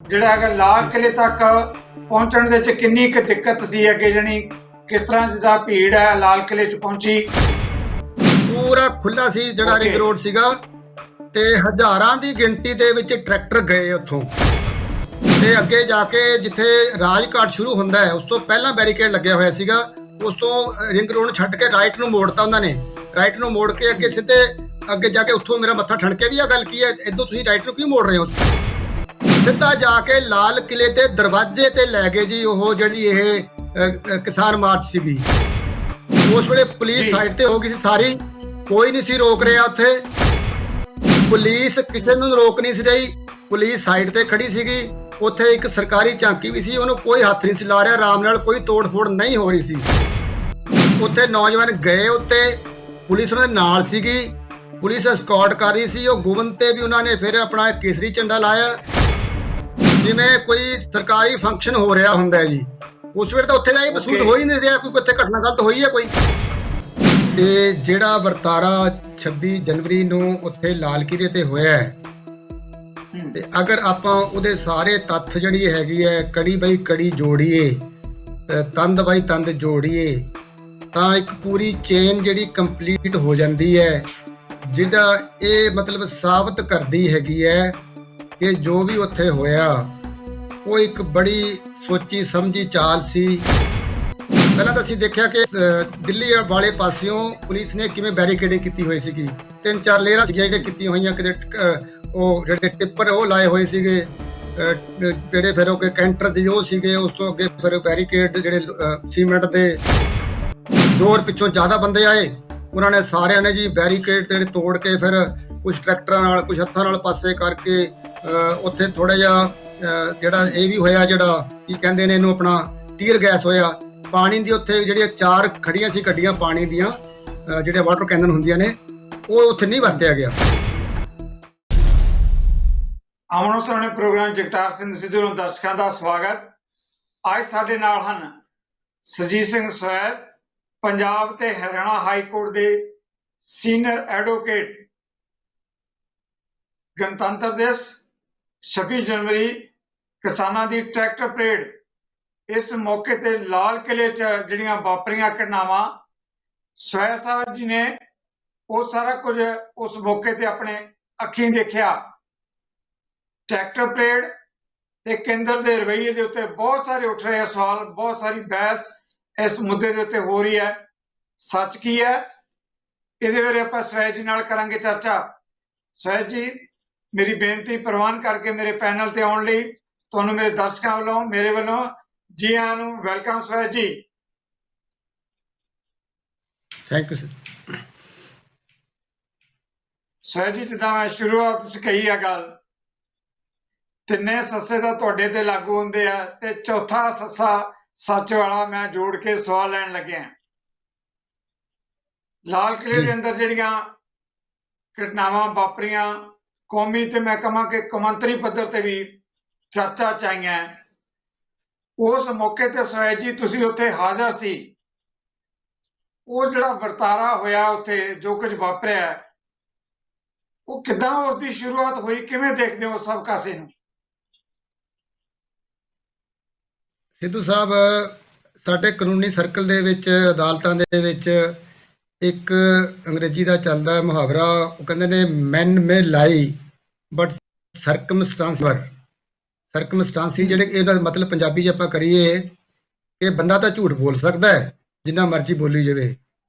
ਜਿਹੜਾ ਹੈਗਾ ਲਾਲ ਕਿਲੇ ਤੱਕ ਪਹੁੰਚਣ ਦੇ ਵਿੱਚ ਕਿੰਨੀ ਕੁ ਦਿੱਕਤ ਸੀ ਅੱਗੇ ਜਾਣੀ ਕਿਸ ਤਰ੍ਹਾਂ ਜਿੱਦਾਂ ਭੀੜ ਹੈ ਲਾਲ ਕਿਲੇ 'ਚ ਪਹੁੰਚੀ। ਪੂਰਾ ਖੁੱਲਾ ਸੀ ਜਿਹੜਾ ਰਿੰਗ ਰੋਡ ਸੀਗਾ ਤੇ ਹਜ਼ਾਰਾਂ ਦੀ ਗਿਣਤੀ ਦੇ ਵਿੱਚ ਟਰੈਕਟਰ ਗਏ ਉੱਥੋਂ ਤੇ ਅੱਗੇ ਜਾ ਕੇ ਜਿੱਥੇ ਰਾਜਘਾਟ ਸ਼ੁਰੂ ਹੁੰਦਾ ਹੈ ਉਸ ਤੋਂ ਪਹਿਲਾਂ ਬੈਰੀਕੇਡ ਲੱਗਿਆ ਹੋਇਆ ਸੀਗਾ। ਉਸ ਤੋਂ ਰਿੰਗ ਰੋਡ ਛੱਡ ਕੇ ਰਾਈਟ ਨੂੰ ਮੋੜਤਾ ਉਹਨਾਂ ਨੇ। ਰਾਈਟ ਨੂੰ ਮੋੜ ਕੇ ਅੱਗੇ ਸਿੱਧੇ ਅੱਗੇ ਜਾ ਕੇ ਉੱਥੋਂ ਮੇਰਾ ਮੱਥਾ ਠਣਕੇ ਵੀ ਆ ਗੱਲ ਕੀ ਹੈ ਇੱਧਰ ਤੁਸੀਂ ਰਾਈਟ ਨੂੰ ਕਿਉਂ ਮੋੜ ਰਹੇ ਹੋ। ਸਿੱਧਾ ਜਾ ਕੇ ਲਾਲ ਕਿਲੇ ਦੇ ਦਰਵਾਜ਼ੇ ਤੇ ਲੈ ਗਏ ਜੀ ਉਹ ਜਿਹੜੀ ਇਹ ਕਿਸਾਨ ਮਾਰਚ ਸੀਗੀ। ਉਸ ਵੇਲੇ ਪੁਲਿਸ ਸਾਈਡ ਤੇ ਹੋ ਗਈ ਸੀ ਸਾਰੀ, ਕੋਈ ਨਹੀਂ ਸੀ ਰੋਕ ਰਿਹਾ ਉੱਥੇ। ਪੁਲਿਸ ਕਿਸੇ ਨੂੰ ਰੋਕ ਨਹੀਂ ਸੀ ਰਹੀ, ਪੁਲਿਸ ਸਾਈਡ ਤੇ ਖੜੀ ਸੀਗੀ। ਉੱਥੇ ਇੱਕ ਸਰਕਾਰੀ ਝਾਂਕੀ ਵੀ ਸੀ, ਉਹਨੂੰ ਕੋਈ ਹੱਥ ਨਹੀਂ ਸੀ ਲਾ ਰਿਹਾ, ਆਰਾਮ ਨਾਲ ਕੋਈ ਤੋੜ ਫੋੜ ਨਹੀਂ ਹੋ ਰਹੀ ਸੀ। ਉੱਥੇ ਨੌਜਵਾਨ ਗਏ ਉੱਤੇ, ਪੁਲਿਸ ਉਹਨਾਂ ਦੇ ਨਾਲ ਸੀਗੀ, ਪੁਲਿਸ ਐਸਕॉर्ट ਕਰ ਰਹੀ ਸੀ। ਉਹ ਗੋਬਿੰਦ ਤੇ ਵੀ ਉਹਨਾਂ ਨੇ ਫਿਰ ਆਪਣਾ ਕੇਸਰੀ ਝੰਡਾ ਲਾਇਆ ਜਿਵੇਂ ਕੋਈ ਸਰਕਾਰੀ ਫੰਕਸ਼ਨ ਹੋ ਰਿਹਾ ਹੁੰਦਾ ਹੈ ਜੀ। ਉਸ ਵੇਲੇ ਤਾਂ ਉੱਥੇ ਦਾ ਇਹ ਮਹਿਸੂਸ ਹੋ ਹੀ ਨਹੀਂ ਰਿਹਾ ਕੋਈ ਉੱਥੇ ਘਟਨਾ ਗਲਤ ਹੋਈ ਹੈ ਕੋਈ। ਤੇ ਜਿਹੜਾ ਵਰਤਾਰਾ 26 ਜਨਵਰੀ ਨੂੰ ਉੱਥੇ ਲਾਲ ਕਿਲੇ ਤੇ ਹੋਇਆ ਹੈ ਤੇ ਅਗਰ ਆਪਾਂ ਉਹਦੇ ਸਾਰੇ ਤੱਥ ਜਿਹੜੀ ਹੈਗੀ ਹੈ ਕੜੀ ਬਾਈ ਕੜੀ ਜੋੜੀਏ, ਤੰਦ ਬਾਈ ਤੰਦ ਜੋੜੀਏ ਤਾਂ ਇੱਕ ਪੂਰੀ ਚੇਨ ਜਿਹੜੀ ਕੰਪਲੀਟ ਹੋ ਜਾਂਦੀ ਹੈ, ਜਿਹਦਾ ਇਹ ਮਤਲਬ ਸਾਬਤ ਕਰਦੀ ਹੈਗੀ ਹੈ ਕਿ ਜੋ ਵੀ ਉੱਥੇ ਹੋਇਆ ਉਹ ਇੱਕ ਬੜੀ ਸੋਚੀ ਸਮਝੀ ਚਾਲ ਸੀ। ਪਹਿਲਾਂ ਤਾਂ ਅਸੀਂ ਦੇਖਿਆ ਕਿ ਦਿੱਲੀ ਵਾਲੇ ਪਾਸਿਓਂ ਪੁਲਿਸ ਨੇ ਕਿਵੇਂ ਬੈਰੀਕੇਡਿੰਗ ਕੀਤੀ ਹੋਈ ਸੀਗੀ। 3-4 ਲੇਅਰਾਂ ਸੀਗੀਆਂ ਜਿਹੜੀਆਂ ਕੀਤੀਆਂ ਹੋਈਆਂ, ਕਿਤੇ ਉਹ ਜਿਹੜੇ ਟਿੱਪਰ ਉਹ ਲਾਏ ਹੋਏ ਸੀਗੇ, ਜਿਹੜੇ ਫਿਰ ਉਹ ਕੈਂਟਰ ਦੇ ਉਹ ਸੀਗੇ। ਉਸ ਤੋਂ ਅੱਗੇ ਫਿਰ ਬੈਰੀਕੇਡ ਜਿਹੜੇ ਸੀਮੈਂਟ ਦੇ ਜ਼ੋਰ ਪਿੱਛੋਂ ਜ਼ਿਆਦਾ ਬੰਦੇ ਆਏ, ਉਹਨਾਂ ਨੇ ਸਾਰਿਆਂ ਨੇ ਜੀ ਬੈਰੀਕੇਡ ਜਿਹੜੇ ਤੋੜ ਕੇ ਫਿਰ ਕੁਝ ਟਰੈਕਟਰਾਂ ਨਾਲ ਕੁਝ ਹੱਥਾਂ ਨਾਲ ਪਾਸੇ ਕਰਕੇ ਉੱਥੇ ਥੋੜਾ ਜਿਹਾ ਜਿਹੜਾ ਇਹ ਵੀ ਹੋਇਆ, ਜਿਹੜਾ ਕੀ ਕਹਿੰਦੇ ਨੇ ਇਹਨੂੰ ਆਪਣਾ ਟੀਅਰ ਗੈਸ ਹੋਇਆ। ਪਾਣੀ ਦੀ ਉੱਥੇ ਜਿਹੜੀਆਂ 4 ਖੜੀਆਂ ਸੀ ਗੱਡੀਆਂ ਪਾਣੀ ਦੀਆਂ ਜਿਹੜੇ ਵਾਟਰ ਕੈਨਨ ਹੁੰਦੀਆਂ ਨੇ, ਉਹ ਉੱਥੇ ਨਹੀਂ ਵਰਤਿਆ ਗਿਆ। ਆਮਣੋ ਸਾਹਮਣੇ ਪ੍ਰੋਗਰਾਮ ਜਗਤਾਰ ਸਿੰਘ ਸਿੱਧੂ ਨੂੰ ਦਰਸ਼ਕਾਂ ਦਾ ਸਵਾਗਤ। ਅੱਜ ਸਾਡੇ ਨਾਲ ਹਨ ਸੁਰਜੀਤ ਸਿੰਘ ਸਵੈਦ, ਪੰਜਾਬ ਤੇ ਹਰਿਆਣਾ ਹਾਈ ਕੋਰਟ ਦੇ ਸੀਨੀਅਰ ਐਡਵੋਕੇਟ। ਗਣਤੰਤਰ ਦਿਵਸ 26 ਜਨਵਰੀ ਕਿਸਾਨਾਂ ਦੀ ਟਰੈਕਟਰ ਪਰੇਡ, ਇਸ ਮੌਕੇ ਤੇ ਲਾਲ ਕਿਲੇ 'ਚ ਜਿਹੜੀਆਂ ਵਾਪਰੀਆਂ ਘਟਨਾਵਾਂ, ਸਵੈਦ ਸਾਹਿਬ ਜੀ ਨੇ ਉਹ ਸਾਰਾ ਕੁਝ ਉਸ ਮੌਕੇ ਤੇ ਆਪਣੇ ਅੱਖੀਂ ਦੇਖਿਆ। ਟਰੈਕਟਰ ਪਰੇਡ ਤੇ ਕੇਂਦਰ ਦੇ ਰਵੱਈਏ ਦੇ ਉੱਤੇ ਬਹੁਤ ਸਾਰੇ ਉੱਠ ਰਹੇ ਸਵਾਲ, ਬਹੁਤ ਸਾਰੀ ਬਹਿਸ ਇਸ ਮੁੱਦੇ ਦੇ ਉੱਤੇ ਹੋ ਰਹੀ ਹੈ। ਸੱਚ ਕੀ ਹੈ, ਇਹਦੇ ਬਾਰੇ ਆਪਾਂ ਸਵੈਦ ਜੀ ਨਾਲ ਕਰਾਂਗੇ ਚਰਚਾ। ਸਵੈਦ ਜੀ, ਮੇਰੀ ਬੇਨਤੀ ਪ੍ਰਵਾਨ ਕਰਕੇ ਮੇਰੇ ਪੈਨਲ ਤੇ ਆਉਣ ਲਈ ਤੁਹਾਨੂੰ ਮੇਰੇ ਦਰਸ਼ਕਾਂ ਵੱਲੋਂ, ਮੇਰੇ ਵੱਲੋਂ ਜੀ ਆਇਆਂ ਨੂੰ, ਵੈਲਕਮ ਸਵੈਦ ਜੀ। Thank you sir. ਸਵੈਦ ਜੀ, ਜਿੱਦਾਂ ਮੈਂ ਸ਼ੁਰੂਆਤ 'ਚ ਕਹੀ ਆ ਗੱਲ, ਤਿੰਨੇ ਸੱਸੇ ਦਾ ਤੁਹਾਡੇ ਤੇ ਲਾਗੂ ਹੁੰਦੇ ਆ ਤੇ ਚੌਥਾ ਸੱਸਾ ਸੱਚ ਵਾਲਾ ਮੈਂ ਜੋੜ ਕੇ ਸਵਾਲ ਲੈਣ ਲੱਗਿਆ। ਲਾਲ ਕਿਲੇ ਦੇ ਅੰਦਰ ਜਿਹੜੀਆਂ ਘਟਨਾਵਾਂ ਵਾਪਰੀਆਂ, ਕੌਮੀ ਤੇ ਮੈਂ ਕਹਾਂ ਕਿ ਕੌਮਾਂਤਰੀ ਪੱਧਰ ਤੇ ਵੀ ਚਰਚਾ 'ਚ ਆਈਆਂ, ਉਸ ਮੌਕੇ ਤੇ ਸਵੈਦ ਜੀ ਤੁਸੀਂ ਉੱਥੇ ਹਾਜ਼ਰ ਸੀ। ਉਹ ਜਿਹੜਾ ਵਰਤਾਰਾ ਹੋਇਆ ਉੱਥੇ, ਜੋ ਕੁਝ ਵਾਪਰਿਆ, ਉਹ ਕਿੱਦਾਂ ਉਸ ਦੀ ਸ਼ੁਰੂਆਤ ਹੋਈ, ਕਿਵੇਂ ਦੇਖਦੇ ਹੋ ਸਭ ਕਾਸੇ ਨੂੰ? ਸਿੱਧੂ ਸਾਹਿਬ, ਸਾਡੇ ਕਾਨੂੰਨੀ ਸਰਕਲ ਦੇ ਵਿੱਚ, ਅਦਾਲਤਾਂ ਦੇ ਵਿੱਚ ਇੱਕ ਅੰਗਰੇਜ਼ੀ ਦਾ ਚੱਲਦਾ ਮੁਹਾਵਰਾ, ਉਹ ਕਹਿੰਦੇ ਨੇ ਮੈਨ ਮੇ ਲਾਈ ਬਟ ਸਰਕਮਸਟਾਂਸੀ ਜਿਹੜੇ ਇਹਦਾ ਮਤਲਬ ਪੰਜਾਬੀ 'ਚ ਆਪਾਂ ਕਰੀਏ ਕਿ ਬੰਦਾ ਤਾਂ ਝੂਠ ਬੋਲ ਸਕਦਾ ਹੈ ਜਿੰਨਾ ਮਰਜ਼ੀ ਬੋਲੀ ਜਾਵੇ,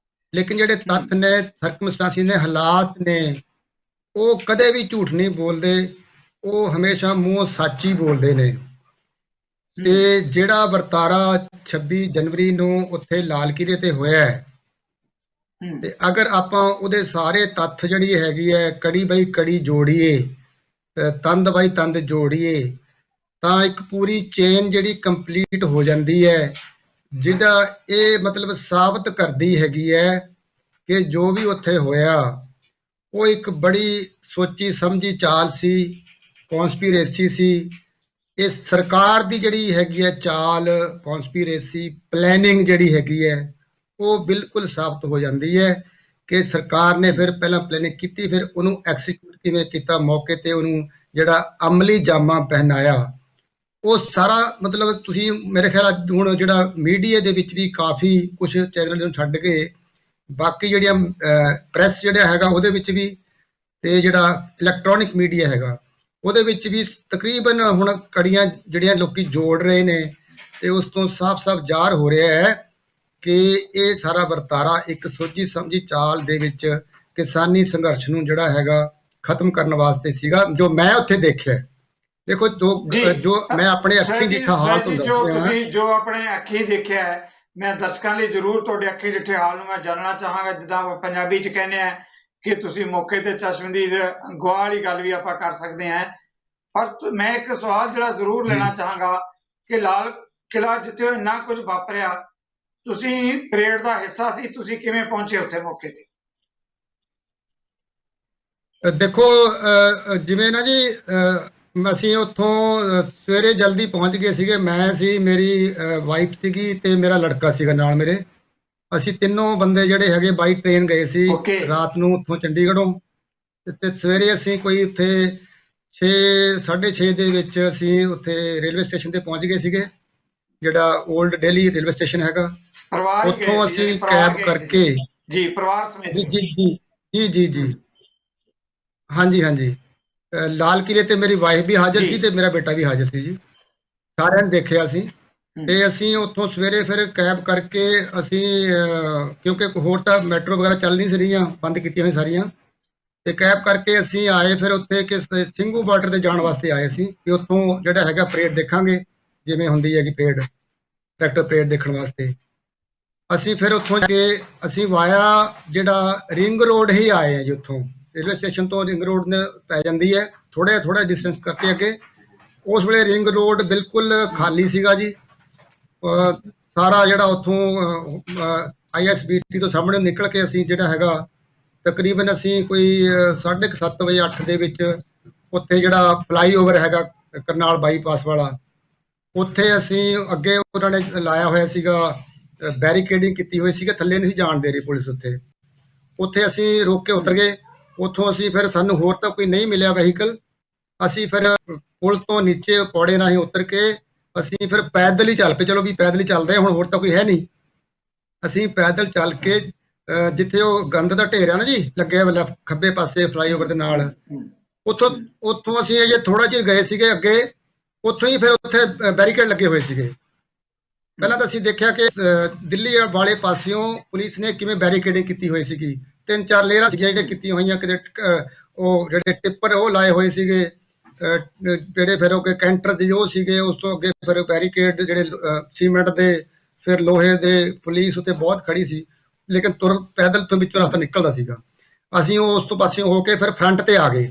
ਲੇਕਿਨ ਜਿਹੜੇ ਤੱਥ ਨੇ, ਸਰਕਮਸਟਾਂਸੀ ਨੇ, ਹਾਲਾਤ ਨੇ, ਉਹ ਕਦੇ ਵੀ ਝੂਠ ਨਹੀਂ ਬੋਲਦੇ, ਉਹ ਹਮੇਸ਼ਾ ਮੂੰਹੋਂ ਸੱਚ ਹੀ ਬੋਲਦੇ ਨੇ। ਤੇ ਜਿਹੜਾ ਵਰਤਾਰਾ 26 ਜਨਵਰੀ ਨੂੰ ਉੱਥੇ ਲਾਲ ਕਿਲੇ ਤੇ ਹੋਇਆ ਹੈ ਤੇ ਅਗਰ ਆਪਾਂ ਉਹਦੇ ਸਾਰੇ ਤੱਥ ਜਿਹੜੀ ਹੈਗੀ ਹੈ ਕੜੀ ਬਾਈ ਕੜੀ ਜੋੜੀਏ, ਤੰਦ ਬਾਈ ਤੰਦ ਜੋੜੀਏ ਤਾਂ ਇੱਕ ਪੂਰੀ ਚੇਨ ਜਿਹੜੀ ਕੰਪਲੀਟ ਹੋ ਜਾਂਦੀ ਹੈ, ਜਿਹਦਾ ਇਹ ਮਤਲਬ ਸਾਬਤ ਕਰਦੀ ਹੈਗੀ ਹੈ ਕਿ ਜੋ ਵੀ ਉੱਥੇ ਹੋਇਆ ਉਹ ਇੱਕ ਬੜੀ ਸੋਚੀ ਸਮਝੀ ਚਾਲ ਸੀ, ਕੌਨਸਪੀਰੇਸੀ ਸੀ। ਇਹ ਸਰਕਾਰ ਦੀ ਜਿਹੜੀ ਹੈਗੀ ਹੈ ਚਾਲ, ਕੌਨਸਪੀਰੇਸੀ, ਪਲੈਨਿੰਗ ਜਿਹੜੀ ਹੈਗੀ ਹੈ, ਉਹ ਬਿਲਕੁਲ ਸਾਬਤ ਹੋ ਜਾਂਦੀ ਹੈ ਕਿ ਸਰਕਾਰ ਨੇ ਫਿਰ ਪਹਿਲਾਂ ਪਲੈਨਿੰਗ ਕੀਤੀ, ਫਿਰ ਉਹਨੂੰ ਐਕਸੀਕਿਊਟ ਕਿਵੇਂ ਕੀਤਾ, ਮੌਕੇ ਤੇ ਉਹਨੂੰ ਜਿਹੜਾ ਅਮਲੀ ਜਾਮਾ ਪਹਿਨਾਇਆ ਉਹ ਸਾਰਾ ਮਤਲਬ ਤੁਸੀਂ ਮੇਰੇ ਖਿਆਲ ਹੁਣ ਜਿਹੜਾ ਮੀਡੀਆ ਦੇ ਵਿੱਚ ਵੀ ਕਾਫੀ ਕੁਝ ਚੈਨਲ ਨੂੰ ਛੱਡ ਕੇ ਬਾਕੀ ਜਿਹੜੀਆਂ ਪ੍ਰੈਸ ਜਿਹੜਾ ਹੈਗਾ ਉਹਦੇ ਵਿੱਚ ਵੀ ਤੇ ਜਿਹੜਾ ਇਲੈਕਟ੍ਰੋਨਿਕ ਮੀਡੀਆ ਹੈਗਾ ਉਹਦੇ ਵਿੱਚ ਵੀ ਤਕਰੀਬਨ ਹੁਣ ਕੜੀਆਂ ਜਿਹੜੀਆਂ ਲੋਕੀ ਜੋੜ ਰਹੇ ਨੇ ਤੇ ਉਸ ਤੋਂ ਸਾਫ਼-ਸਾਫ਼ ਜ਼ਾਹਰ ਹੋ ਰਿਹਾ ਹੈ ਕਿ ਇਹ ਸਾਰਾ ਵਰਤਾਰਾ ਇੱਕ ਸੋਝੀ ਸਮਝੀ ਚਾਲ ਦੇ ਵਿੱਚ ਕਿਸਾਨੀ ਸੰਘਰਸ਼ ਨੂੰ ਜਿਹੜਾ ਹੈਗਾ ਖਤਮ ਕਰਨ ਵਾਸਤੇ ਸੀਗਾ, ਜੋ ਮੈਂ ਉੱਥੇ ਦੇਖਿਆ। ਦੇਖੋ ਜੋ ਮੈਂ ਆਪਣੇ ਅੱਖੀਂ ਦੇਖਾ ਹਾਲ ਤੋਂ ਜੋ ਆਪਣੇ ਅੱਖੀਂ ਦੇਖਿਆ ਹੈ, ਮੈਂ ਦਰਸ਼ਕਾਂ ਲਈ ਜ਼ਰੂਰ ਤੁਹਾਡੇ ਅੱਖੀਂ ਡਿੱਠੇ ਹਾਲ ਨੂੰ ਮੈਂ ਜਾਣਨਾ ਚਾਹਾਂਗਾ। ਜਿੱਦਾਂ ਪੰਜਾਬੀ 'ਚ ਕਹਿੰਦੇ ਆ ਕਿ ਤੁਸੀਂ ਮੌਕੇ ਤੇ ਚਸ਼ਮਦੀਦ ਗਵਾਹ ਵਾਲੀ ਗੱਲ ਵੀ ਆਪਾਂ ਕਰ ਸਕਦੇ ਹਾਂ, ਪਰ ਮੈਂ ਇੱਕ ਸਵਾਲ ਜਿਹੜਾ ਜ਼ਰੂਰ ਲੈਣਾ ਚਾਹਾਂਗਾ ਕਿ ਲਾਲ ਕਿਲ੍ਹਾ ਜਿੱਥੇ ਇੰਨਾ ਕੁਝ ਵਾਪਰਿਆ, ਤੁਸੀਂ ਪਰੇਡ ਦਾ ਹਿੱਸਾ ਸੀ, ਤੁਸੀਂ ਕਿਵੇਂ ਪਹੁੰਚੇ ਉੱਥੇ ਮੌਕੇ ਤੇ? ਦੇਖੋ ਜਿਵੇਂ ਨਾ ਜੀ ਅਸੀਂ ਉੱਥੋਂ ਸਵੇਰੇ ਜਲਦੀ ਪਹੁੰਚ ਗਏ ਸੀਗੇ। ਮੈਂ ਸੀ, ਮੇਰੀ ਵਾਈਫ ਸੀਗੀ ਤੇ ਮੇਰਾ ਲੜਕਾ ਸੀਗਾ ਨਾਲ ਮੇਰੇ। ਅਸੀਂ ਤਿੰਨੋਂ ਬੰਦੇ ਜਿਹੜੇ ਹੈਗੇ ਬਾਈ ਟ੍ਰੇਨ ਗਏ ਸੀ ਰਾਤ ਨੂੰ ਉੱਥੋਂ ਚੰਡੀਗੜ੍ਹੋਂ, ਤੇ ਸਵੇਰੇ ਅਸੀਂ ਕੋਈ ਉੱਥੇ 6:30 ਦੇ ਵਿੱਚ ਅਸੀਂ ਉੱਥੇ ਰੇਲਵੇ ਸਟੇਸ਼ਨ ਤੇ ਪਹੁੰਚ ਗਏ ਸੀਗੇ, ਜਿਹੜਾ 올ਡ ਦਿੱਲੀ ਰੇਲਵੇ ਸਟੇਸ਼ਨ ਹੈਗਾ। ਉੱਥੋਂ ਅਸੀਂ ਕੈਬ ਕਰਕੇ ਜੀ ਪਰਿਵਾਰ ਸਮੇਤ ਜੀ ਜੀ ਜੀ ਹਾਂਜੀ ਹਾਂਜੀ ਲਾਲ ਕਿਲੇ ਤੇ ਮੇਰੀ ਵਾਈਫ ਵੀ ਹਾਜ਼ਰ ਸੀ ਤੇ ਮੇਰਾ ਬੇਟਾ ਵੀ ਹਾਜ਼ਰ ਸੀ ਜੀ, ਸਾਰਿਆਂ ਨੇ ਦੇਖਿਆ ਸੀ। ਤੇ ਅਸੀਂ ਉੱਥੋਂ ਸਵੇਰੇ ਫਿਰ ਕੈਬ ਕਰਕੇ ਅਸੀਂ ਕਿਉਂਕਿ ਹੋਰ ਤਾਂ ਮੈਟਰੋ ਵਗੈਰਾ ਚੱਲ ਨਹੀਂ ਸੀ ਰਹੀਆਂ, ਬੰਦ ਕੀਤੀਆਂ ਹੋਈਆਂ ਸਾਰੀਆਂ, ਤੇ ਕੈਬ ਕਰਕੇ ਅਸੀਂ ਆਏ ਫਿਰ ਉੱਥੇ ਕਿ ਸਿੰਘੂ ਬਾਰਡਰ ਤੇ ਜਾਣ ਵਾਸਤੇ ਆਏ ਸੀ ਕਿ ਉੱਥੋਂ ਜਿਹੜਾ ਹੈਗਾ ਪਰੇਡ ਦੇਖਾਂਗੇ, ਜਿਵੇਂ ਹੁੰਦੀ ਹੈਗੀ ਪਰੇਡ, ਟਰੈਕਟਰ ਪਰੇਡ ਦੇਖਣ ਵਾਸਤੇ। ਅਸੀਂ ਫਿਰ ਉੱਥੋਂ ਕੇ ਅਸੀਂ ਵਾਇਆ ਜਿਹੜਾ ਰਿੰਗ ਰੋਡ ਹੀ ਆਏ ਆ ਜੀ, ਉੱਥੋਂ ਰੇਲਵੇ ਸਟੇਸ਼ਨ ਤੋਂ ਰਿੰਗ ਰੋਡ ਨੇ ਪੈ ਜਾਂਦੀ ਹੈ ਥੋੜਾ ਡਿਸਟੈਂਸ ਕਰਕੇ ਅੱਗੇ। ਉਸ ਵੇਲੇ ਰਿੰਗ ਰੋਡ ਬਿਲਕੁਲ ਖਾਲੀ ਸੀਗਾ ਜੀ, ਸਾਰਾ ਜਿਹੜਾ ਉੱਥੋਂ ISBT ਤੋਂ ਸਾਹਮਣੇ ਨਿਕਲ ਕੇ ਅਸੀਂ ਜਿਹੜਾ ਹੈਗਾ ਤਕਰੀਬਨ ਅਸੀਂ ਕੋਈ 7:30 ਵਜੇ 8 ਦੇ ਵਿੱਚ ਉੱਥੇ ਜਿਹੜਾ ਫਲਾਈਓਵਰ ਹੈਗਾ ਕਰਨਾਲ ਬਾਈਪਾਸ ਵਾਲਾ, ਉੱਥੇ ਅਸੀਂ ਅੱਗੇ ਉਹਨਾਂ ਨੇ ਲਾਇਆ ਹੋਇਆ ਸੀਗਾ, ਬੈਰੀਕੇਡਿੰਗ ਕੀਤੀ ਹੋਈ ਸੀਗੀ, ਥੱਲੇ ਨਹੀਂ ਜਾਣ ਦੇ ਰਹੀ ਪੁਲਿਸ। ਉੱਥੇ ਅਸੀਂ ਰੋਕ ਕੇ ਉਤਰ ਗਏ। ਉੱਥੋਂ ਅਸੀਂ ਫਿਰ ਸਾਨੂੰ ਹੋਰ ਤਾਂ ਕੋਈ ਨਹੀਂ ਮਿਲਿਆ ਵਹੀਕਲ, ਅਸੀਂ ਫਿਰ ਪੁਲ ਤੋਂ ਨੀਚੇ ਪੌੜੇ ਰਾਹੀਂ ਉਤਰ ਕੇ ਅਸੀਂ ਫਿਰ ਪੈਦਲ ਹੀ ਚੱਲ ਪਏ। ਚਲੋ ਵੀ ਪੈਦਲ ਹੀ ਚੱਲਦੇ ਹੁਣ, ਹੋਰ ਤਾਂ ਕੋਈ ਹੈ ਨਹੀਂ। ਅਸੀਂ ਪੈਦਲ ਚੱਲ ਕੇ ਜਿੱਥੇ ਉਹ ਗੰਦ ਦਾ ਢੇਰ ਆ ਨਾ ਜੀ ਲੱਗਿਆ ਵਾਲਾ ਖੱਬੇ ਪਾਸੇ ਫਲਾਈਓਵਰ ਦੇ ਨਾਲ, ਉੱਥੋਂ ਅਸੀਂ ਅਜੇ ਥੋੜਾ ਚਿਰ ਗਏ ਸੀਗੇ ਅੱਗੇ, ਉੱਥੋਂ ਹੀ ਫਿਰ ਉੱਥੇ ਬੈਰੀਕੇਡ ਲੱਗੇ ਹੋਏ ਸੀਗੇ। ਪਹਿਲਾਂ ਤਾਂ ਅਸੀਂ ਦੇਖਿਆ ਕਿ ਦਿੱਲੀ ਵਾਲੇ ਪਾਸਿਓਂ ਪੁਲਿਸ ਨੇ ਕਿਵੇਂ ਬੈਰੀਕੇਡਿੰਗ ਕੀਤੀ ਹੋਈ ਸੀਗੀ, 3-4 ਲੇਅਰਾਂ ਸੀਗੀਆਂ ਜਿਹੜੀਆਂ ਕੀਤੀਆਂ ਹੋਈਆਂ, ਕਿਤੇ ਉਹ ਜਿਹੜੇ ਟਿੱਪਰ ਉਹ ਲਾਏ ਹੋਏ ਸੀਗੇ, ਜਿਹੜੇ ਫਿਰ ਉਹ ਕੈਂਟਰ ਦੇ ਉਹ ਸੀਗੇ, ਉਸ ਤੋਂ ਅੱਗੇ ਫਿਰ ਬੈਰੀਕੇਡ ਜਿਹੜੇ ਸੀਮੈਂਟ ਦੇ, ਫਿਰ ਲੋਹੇ ਦੇ, ਪੁਲਿਸ ਉੱਤੇ ਬਹੁਤ ਖੜੀ ਸੀ, ਲੇਕਿਨ ਪੈਦਲ ਤੋਂ ਵਿੱਚੋਂ ਰਸਤਾ ਨਿਕਲਦਾ ਸੀਗਾ। ਅਸੀਂ ਉਸ ਤੋਂ ਪਾਸੇ ਹੋ ਕੇ ਫਿਰ ਫਰੰਟ ਤੇ ਆ ਗਏ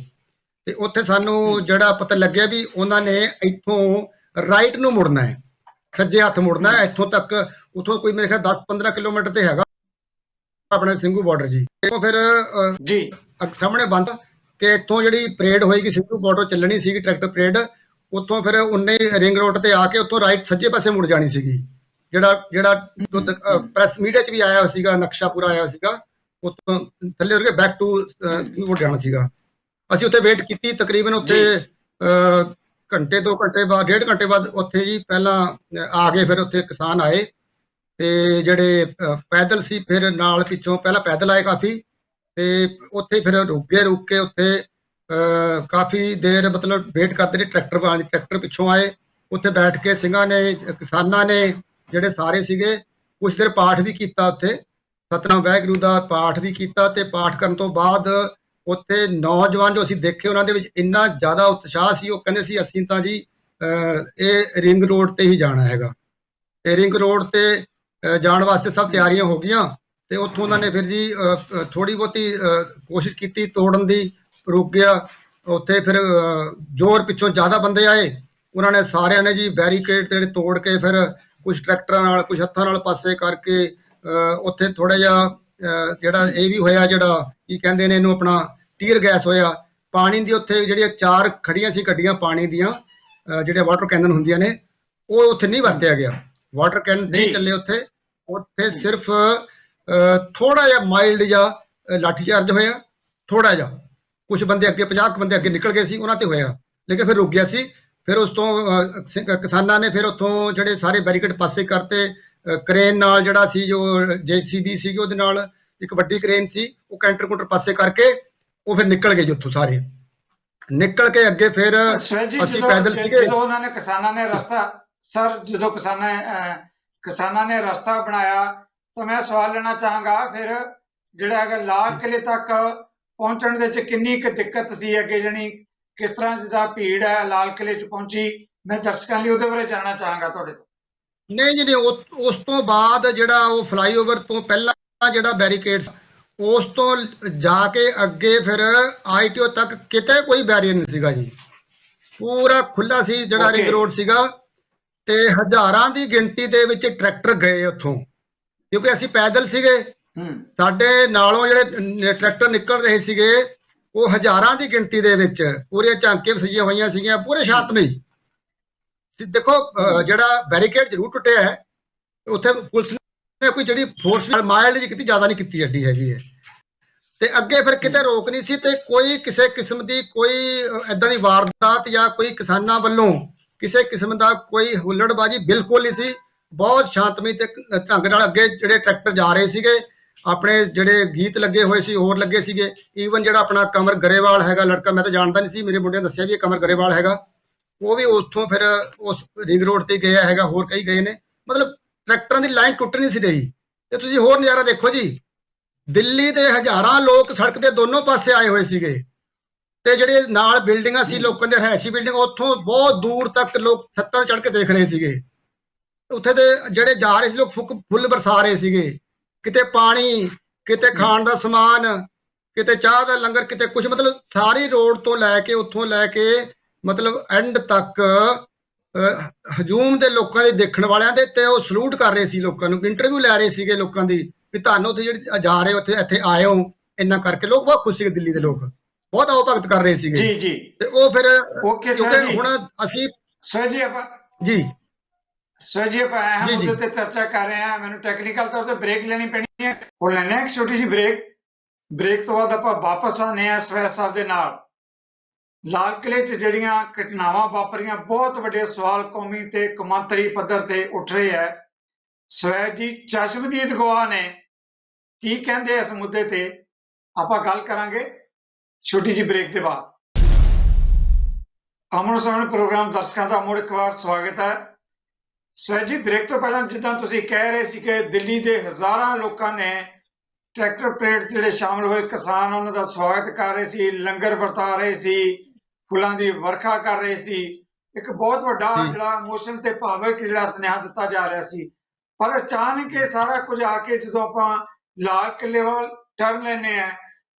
ਤੇ ਉੱਥੇ ਸਾਨੂੰ ਜਿਹੜਾ ਪਤਾ ਲੱਗਿਆ ਵੀ ਉਹਨਾਂ ਨੇ ਇੱਥੋਂ ਰਾਈਟ ਨੂੰ ਮੁੜਨਾ ਹੈ, ਸੱਜੇ ਹੱਥ ਮੁੜਨਾ ਹੈ ਇੱਥੋਂ ਤੱਕ। ਉੱਥੋਂ ਕੋਈ ਮੇਰੇ ਖਿਆਲ 10-15 ਕਿਲੋਮੀਟਰ ਤੇ ਹੈਗਾ ਆਪਣੇ ਸਿੰਘੂ ਬਾਰਡਰ ਜੀ। ਉਹ ਫਿਰ ਜੀ ਸਾਹਮਣੇ ਬੰਦ ਕਿ ਇੱਥੋਂ ਜਿਹੜੀ ਪਰੇਡ ਹੋਏਗੀ ਸਿੰਘੂ ਬਾਰਡਰ ਚੱਲਣੀ ਸੀਗੀ ਟਰੈਕਟਰ ਪਰੇਡ, ਉੱਥੋਂ ਫਿਰ ਉਹਨੇ ਰਿੰਗ ਰੋਡ ਤੇ ਆ ਕੇ ਉੱਥੋਂ ਰਾਈਟ ਸੱਜੇ ਪਾਸੇ ਮੁੜ ਜਾਣੀ ਸੀਗੀ। ਜਿਹੜਾ ਪ੍ਰੈਸ ਮੀਡੀਆ 'ਚ ਵੀ ਆਇਆ ਹੋਇਆ ਸੀਗਾ, ਨਕਸ਼ਾ ਪੂਰਾ ਆਇਆ ਸੀਗਾ, ਉੱਥੋਂ ਥੱਲੇ ਉਤਰ ਕੇ ਬੈਕ ਟੂ ਸਿੰਘੂ ਜਾਣਾ ਸੀਗਾ। ਅਸੀਂ ਉੱਥੇ ਵੇਟ ਕੀਤੀ ਤਕਰੀਬਨ ਉੱਥੇ ਘੰਟੇ 2 ਘੰਟੇ ਬਾਅਦ 1.5 ਘੰਟੇ ਬਾਅਦ ਉੱਥੇ ਜੀ ਪਹਿਲਾਂ ਆ ਗਏ, ਫਿਰ ਉੱਥੇ ਕਿਸਾਨ ਆਏ ਤੇ ਜਿਹੜੇ ਪੈਦਲ ਸੀ ਫਿਰ ਨਾਲ ਪਿੱਛੋਂ ਪਹਿਲਾਂ ਪੈਦਲ ਆਏ ਕਾਫੀ, ਤੇ ਉੱਥੇ ਫਿਰ ਰੁਕ ਕੇ ਉੱਥੇ ਕਾਫੀ ਦੇਰ ਮਤਲਬ ਵੇਟ ਕਰਦੇ ਰਹੇ। ਟਰੈਕਟਰ ਪਿੱਛੋਂ ਆਏ, ਉੱਥੇ ਬੈਠ ਕੇ ਸਿੰਘਾਂ ਨੇ, ਕਿਸਾਨਾਂ ਨੇ ਜਿਹੜੇ ਸਾਰੇ ਸੀਗੇ, ਕੁਛ ਦੇਰ ਪਾਠ ਵੀ ਕੀਤਾ ਉੱਥੇ, ਸਤਨਾਮ ਵਾਹਿਗੁਰੂ ਦਾ ਪਾਠ ਵੀ ਕੀਤਾ। ਤੇ ਪਾਠ ਕਰਨ ਤੋਂ ਬਾਅਦ ਉੱਥੇ ਨੌਜਵਾਨ ਜੋ ਅਸੀਂ ਦੇਖੇ ਉਹਨਾਂ ਦੇ ਵਿੱਚ ਇੰਨਾ ਜ਼ਿਆਦਾ ਉਤਸ਼ਾਹ ਸੀ, ਉਹ ਕਹਿੰਦੇ ਸੀ ਅਸੀਂ ਤਾਂ ਜੀ ਇਹ ਰਿੰਗ ਰੋਡ ਤੇ ਹੀ ਜਾਣਾ ਹੈਗਾ। ਤੇ ਰਿੰਗ ਰੋਡ ਤੇ ਜਾਣ ਵਾਸਤੇ ਸਭ ਤਿਆਰੀਆਂ ਹੋ ਗਈਆਂ ਤੇ ਉੱਥੋਂ ਉਹਨਾਂ ਨੇ ਫਿਰ ਜੀ ਥੋੜੀ ਬਹੁਤੀ ਕੋਸ਼ਿਸ਼ ਕੀਤੀ ਤੋੜਨ ਦੀ, ਰੁਕ ਗਿਆ ਉੱਥੇ। ਫਿਰ ਜ਼ੋਰ ਪਿੱਛੋਂ ਜ਼ਿਆਦਾ ਬੰਦੇ ਆਏ, ਉਹਨਾਂ ਨੇ ਸਾਰਿਆਂ ਨੇ ਜੀ ਬੈਰੀਕੇਡ ਜਿਹੜੇ ਤੋੜ ਕੇ ਫਿਰ ਕੁਝ ਟਰੈਕਟਰਾਂ ਨਾਲ ਕੁਝ ਹੱਥਾਂ ਨਾਲ ਪਾਸੇ ਕਰਕੇ ਉੱਥੇ ਥੋੜਾ ਜਿਹਾ ਜਿਹੜਾ ਇਹ ਵੀ ਹੋਇਆ, ਜਿਹੜਾ ਕੀ ਕਹਿੰਦੇ ਨੇ ਇਹਨੂੰ ਆਪਣਾ ਟੀਅਰ ਗੈਸ ਹੋਇਆ, ਪਾਣੀ ਦੀ ਉੱਥੇ ਜਿਹੜੀਆਂ 4 ਖੜੀਆਂ ਸੀ ਗੱਡੀਆਂ ਪਾਣੀ ਦੀਆਂ, ਜਿਹੜੇ ਵਾਟਰ ਕੈਨਨ ਹੁੰਦੀਆਂ ਨੇ, ਉਹ ਉੱਥੇ ਨਹੀਂ ਵਰਤਿਆ ਗਿਆ, ਵਾਟਰ ਕੈਨਨ ਨਹੀਂ ਚੱਲੇ ਉੱਥੇ ਸਿਰਫ ਥੋੜਾ ਜਿਹਾ ਮਾਈਲਡ ਜਿਹਾ ਲਾਠੀ ਚਾਰਜ ਹੋਇਆ, ਥੋੜਾ ਜਿਹਾ, ਕੁਝ ਬੰਦੇ ਅੱਗੇ 50 ਬੰਦੇ ਅੱਗੇ ਨਿਕਲ ਗਏ ਸੀ ਉਹਨਾਂ ਤੇ ਹੋਇਆ, ਲੇਕਿਨ ਫਿਰ ਰੁਕ ਗਿਆ ਸੀ। ਫਿਰ ਉਸ ਤੋਂ ਕਿਸਾਨਾਂ ਨੇ ਫਿਰ ਉੱਥੋਂ ਜਿਹੜੇ ਸਾਰੇ ਬੈਰੀਕੇਡ ਪਾਸੇ ਕਰਤੇ, ਕ੍ਰੇਨ ਨਾਲ ਜਿਹੜਾ ਸੀ ਜੋ JCB ਸੀ ਉਹਦੇ ਨਾਲ ਇੱਕ ਵੱਡੀ ਕ੍ਰੇਨ ਸੀ, ਉਹ ਕੈਂਟਰ ਪਾਸੇ ਕਰਕੇ ਉਹ ਫਿਰ ਨਿਕਲ ਗਏ ਜੀ ਉੱਥੋਂ ਸਾਰੇ ਨਿਕਲ ਕੇ ਅੱਗੇ ਫਿਰ ਅਸੀਂ ਪੈਦਲ ਸੀਗੇ। ਜਦੋਂ ਉਹਨਾਂ ਨੇ ਕਿਸਾਨਾਂ ਨੇ ਰਸਤਾ ਜਦੋਂ ਕਿਸਾਨਾਂ ਨੇ ਰਸਤਾ ਬਣਾਇਆ ਤਾਂ ਮੈਂ ਸਵਾਲ ਲੈਣਾ ਚਾਹਾਂਗਾ ਫਿਰ ਜਿਹੜਾ ਹੈਗਾ ਲਾਲ ਕਿਲੇ ਤੱਕ ਪਹੁੰਚਣ ਦੇ ਵਿੱਚ ਕਿੰਨੀ ਕੁ ਦਿੱਕਤ ਸੀ ਅੱਗੇ ਜਾਣੀ ਕਿਸ ਤਰ੍ਹਾਂ ਜਿਹਦਾ ਭੀੜ ਹੈ ਲਾਲ ਕਿਲੇ 'ਚ ਪਹੁੰਚੀ, ਮੈਂ ਦਰਸ਼ਕਾਂ ਲਈ ਉਹਦੇ ਬਾਰੇ ਜਾਣਨਾ ਚਾਹਾਂਗਾ ਤੁਹਾਡੇ ਤੋਂ। ਨਹੀਂ ਜੀ ਨਹੀਂ, ਉਸ ਤੋਂ ਬਾਅਦ ਜਿਹੜਾ ਉਹ ਫਲਾਈਓਵਰ ਤੋਂ ਪਹਿਲਾਂ ਜਿਹੜਾ ਬੈਰੀਕੇਡ ਉਸ ਤੋਂ ਜਾ ਕੇ ਅੱਗੇ ਫਿਰ ITO ਤੱਕ ਕਿਤੇ ਕੋਈ ਬੈਰੀਅਰ ਨਹੀਂ ਸੀਗਾ ਜੀ, ਪੂਰਾ ਖੁੱਲਾ ਸੀ ਜਿਹੜਾ ਰਿੰਗ ਰੋਡ ਸੀਗਾ ਤੇ ਹਜ਼ਾਰਾਂ ਦੀ ਗਿਣਤੀ ਦੇ ਵਿੱਚ ਟਰੈਕਟਰ ਗਏ ਉੱਥੋਂ ਕਿਉਂਕਿ ਅਸੀਂ ਪੈਦਲ ਸੀਗੇ। ਸਾਡੇ ਨਾਲੋਂ ਜਿਹੜੇ ਟਰੈਕਟਰ ਨਿਕਲ ਰਹੇ ਸੀਗੇ ਉਹ ਹਜ਼ਾਰਾਂ ਦੀ ਗਿਣਤੀ ਦੇ ਵਿੱਚ ਪੂਰੇ ਝਾਂਕੇ ਸਜੀਆਂ ਹੋਈਆਂ ਸੀਗੀਆਂ, ਪੂਰੇ ਸ਼ਾਂਤਮਈ। ਦੇਖੋ ਜਿਹੜਾ ਬੈਰੀਕੇਡ ਜ਼ਰੂਰ ਟੁੱਟਿਆ ਹੈ, ਉੱਥੇ ਪੁਲਿਸ ਨੇ ਕੋਈ ਜਿਹੜੀ ਫੋਰਸ ਮਾਈਲਡ ਜੀ ਕੀਤੀ, ਜ਼ਿਆਦਾ ਨਹੀਂ ਕੀਤੀ ਐਡੀ ਹੈਗੀ ਹੈ, ਤੇ ਅੱਗੇ ਫਿਰ ਕਿਤੇ ਰੋਕ ਨਹੀਂ ਸੀ ਤੇ ਕੋਈ ਕਿਸੇ ਕਿਸਮ ਦੀ ਕੋਈ ਏਦਾਂ ਦੀ ਵਾਰਦਾਤ ਜਾਂ ਕੋਈ ਕਿਸਾਨਾਂ ਵੱਲੋਂ ਕਿਸੇ ਕਿਸਮ ਦਾ ਕੋਈ ਹੁੱਲੜਬਾਜੀ ਬਿਲਕੁਲ ਨਹੀਂ ਸੀ। ਬਹੁਤ ਸ਼ਾਂਤਮਈ ਤੇ ਢੰਗ ਨਾਲ ਅੱਗੇ ਜਿਹੜੇ ਟਰੈਕਟਰ ਜਾ ਰਹੇ ਸੀਗੇ, ਆਪਣੇ ਜਿਹੜੇ ਗੀਤ ਲੱਗੇ ਹੋਏ ਸੀ ਹੋਰ ਲੱਗੇ ਸੀਗੇ। ਈਵਨ ਜਿਹੜਾ ਆਪਣਾ ਕਮਰ ਗਰੇਵਾਲ ਹੈਗਾ ਲੜਕਾ, ਮੈਂ ਤਾਂ ਜਾਣਦਾ ਨਹੀਂ ਸੀ, ਮੇਰੇ ਮੁੰਡਿਆਂ ਨੇ ਦੱਸਿਆ ਵੀ ਇਹ ਕਮਰ ਗਰੇਵਾਲ ਹੈਗਾ, ਉਹ ਵੀ ਉੱਥੋਂ ਫਿਰ ਉਸ ਰਿੰਗ ਰੋਡ ਤੇ ਗਿਆ ਹੈਗਾ, ਹੋਰ ਕਈ ਗਏ ਨੇ। ਮਤਲਬ ਟਰੈਕਟਰਾਂ ਦੀ ਲਾਈਨ ਟੁੱਟ ਨਹੀਂ ਸੀ ਰਹੀ। ਤੇ ਤੁਸੀਂ ਹੋਰ ਨਜ਼ਾਰਾ ਦੇਖੋ ਜੀ, ਦਿੱਲੀ ਦੇ ਹਜ਼ਾਰਾਂ ਲੋਕ ਸੜਕ ਦੇ ਦੋਨੋਂ ਪਾਸੇ ਆਏ ਹੋਏ ਸੀਗੇ ਤੇ ਜਿਹੜੇ ਨਾਲ ਬਿਲਡਿੰਗਾਂ ਸੀ ਲੋਕਾਂ ਦੇ ਰਹਿائشੀ ਬਿਲਡਿੰਗ, ਉੱਥੋਂ ਬਹੁਤ ਦੂਰ ਤੱਕ ਲੋਕ ਛੱਤਾਂ ਚੜ੍ਹ ਕੇ ਦੇਖ ਰਹੇ ਸੀਗੇ। ਉੱਥੇ ਦੇ ਜਿਹੜੇ ਜਾ ਰਹੇ ਸੀ ਲੋਕ ਫੁੱਲ ਬਰਸਾ ਰਹੇ ਸੀਗੇ, ਕਿਤੇ ਪਾਣੀ, ਕਿਤੇ ਖਾਣ ਦਾ ਸਮਾਨ, ਕਿਤੇ ਚਾਹ ਦਾ ਲੰਗਰ, ਕਿਤੇ ਕੁਝ, ਮਤਲਬ ਸਾਰੀ ਰੋਡ ਤੋਂ ਲੈ ਕੇ ਉੱਥੋਂ ਲੈ ਕੇ ਮਤਲਬ ਐਂਡ ਤੱਕ ਹਜੂਮ ਦੇ ਲੋਕਾਂ ਦੇ ਦੇਖਣ ਵਾਲਿਆਂ ਦੇ ਤੇ ਉਹ ਸਲੂਟ ਕਰ ਰਹੇ ਸੀ, ਲੋਕਾਂ ਨੂੰ ਇੰਟਰਵਿਊ ਲੈ ਰਹੇ ਸੀਗੇ ਲੋਕਾਂ ਦੀ ਵੀ ਤੁਹਾਨੂੰ ਉੱਥੇ ਜਿਹੜੇ ਜਾ ਰਹੇ ਉੱਥੇ ਇੱਥੇ ਆਏ ਹੋ, ਇੰਨਾ ਕਰਕੇ ਲੋਕ ਬਹੁਤ ਖੁਸ਼ ਸੀਗੇ। ਦਿੱਲੀ ਦੇ ਲੋਕ ਬਹੁਤ ਆਓ ਭਗਤ ਕਰ ਰਹੇ ਸੀਗੇ ਜੀ ਜੀ। ਤੇ ਉਹ ਫਿਰ ਕਿਉਂਕਿ ਹੁਣ ਅਸੀਂ ਸਵੈਜੀ ਆਪਾਂ ਅਹਿਮ ਮੁੱਦੇ ਤੇ ਚਰਚਾ ਕਰ ਰਹੇ ਹਾਂ, ਮੈਨੂੰ ਟੈਕਨੀਕਲ ਤੌਰ ਤੇ ਬ੍ਰੇਕ ਲੈਣੀ ਪੈਣੀ ਹੈ, ਹੁਣ ਲੈਣੇ ਇੱਕ ਛੋਟੀ ਜਿਹੀ ਬ੍ਰੇਕ ਤੋਂ ਬਾਅਦ ਆਪਾਂ ਵਾਪਸ ਆਉਂਦੇ ਹਾਂ ਸਵੈ ਸਾਹਿਬ ਦੇ ਨਾਲ। ਲਾਲ ਕਿਲੇ 'ਚ ਜਿਹੜੀਆਂ ਘਟਨਾਵਾਂ ਵਾਪਰੀਆਂ, ਬਹੁਤ ਵੱਡੇ ਸਵਾਲ ਕੌਮੀ ਤੇ ਕੌਮਾਂਤਰੀ ਪੱਧਰ ਤੇ ਉੱਠ ਰਹੇ ਹੈ। ਸਵੈ ਜੀ ਚਸ਼ਮਦੀਦ ਗਵਾਹ ਨੇ, ਕੀ ਕਹਿੰਦੇ ਇਸ ਮੁੱਦੇ ਤੇ ਆਪਾਂ ਗੱਲ ਕਰਾਂਗੇ ਛੋਟੀ ਜਿਹੀ ਬ੍ਰੇਕ ਦੇ ਬਾਅਦ। ਆਮੋ ਸਾਹਮਣੇ ਪ੍ਰੋਗਰਾਮ ਦਰਸ਼ਕਾਂ ਦਾ ਮੁੜ ਇੱਕ ਵਾਰ ਸਵਾਗਤ ਹੈ। ਸਵੈ ਜੀ ਬ੍ਰੇਕ ਤੋਂ ਪਹਿਲਾਂ ਜਿੱਦਾਂ ਤੁਸੀਂ ਕਹਿ ਰਹੇ ਸੀ ਕਿ ਦਿੱਲੀ ਦੇ ਹਜ਼ਾਰਾਂ ਲੋਕਾਂ ਨੇ ਟਰੈਕਟਰ ਪਰੇਡ ਜਿਹੜੇ ਸ਼ਾਮਲ ਹੋਏ, ਕਿਸਾਨ ਉਹਨਾਂ ਦਾ ਸਵਾਗਤ ਕਰ ਰਹੇ ਸੀ, ਲੰਗਰ ਵਰਤਾ ਰਹੇ ਸੀ, ਫੁੱਲਾਂ ਦੀ ਵਰਖਾ ਕਰ ਰਹੇ ਸੀ, ਇੱਕ ਬਹੁਤ ਵੱਡਾ ਜਿਹੜਾ ਇਮੋਸ਼ਨਲ ਤੇ ਭਾਵਕ ਜਿਹੜਾ ਸੁਨੇਹਾ ਦਿੱਤਾ ਜਾ ਰਿਹਾ ਸੀ। ਪਰ ਅਚਾਨਕ ਇਹ ਸਾਰਾ ਕੁਝ ਆ ਕੇ ਜਦੋਂ ਆਪਾਂ ਲਾਲ ਕਿਲੇ ਵੱਲ ਟਰਨ ਲੈਨੇ ਆ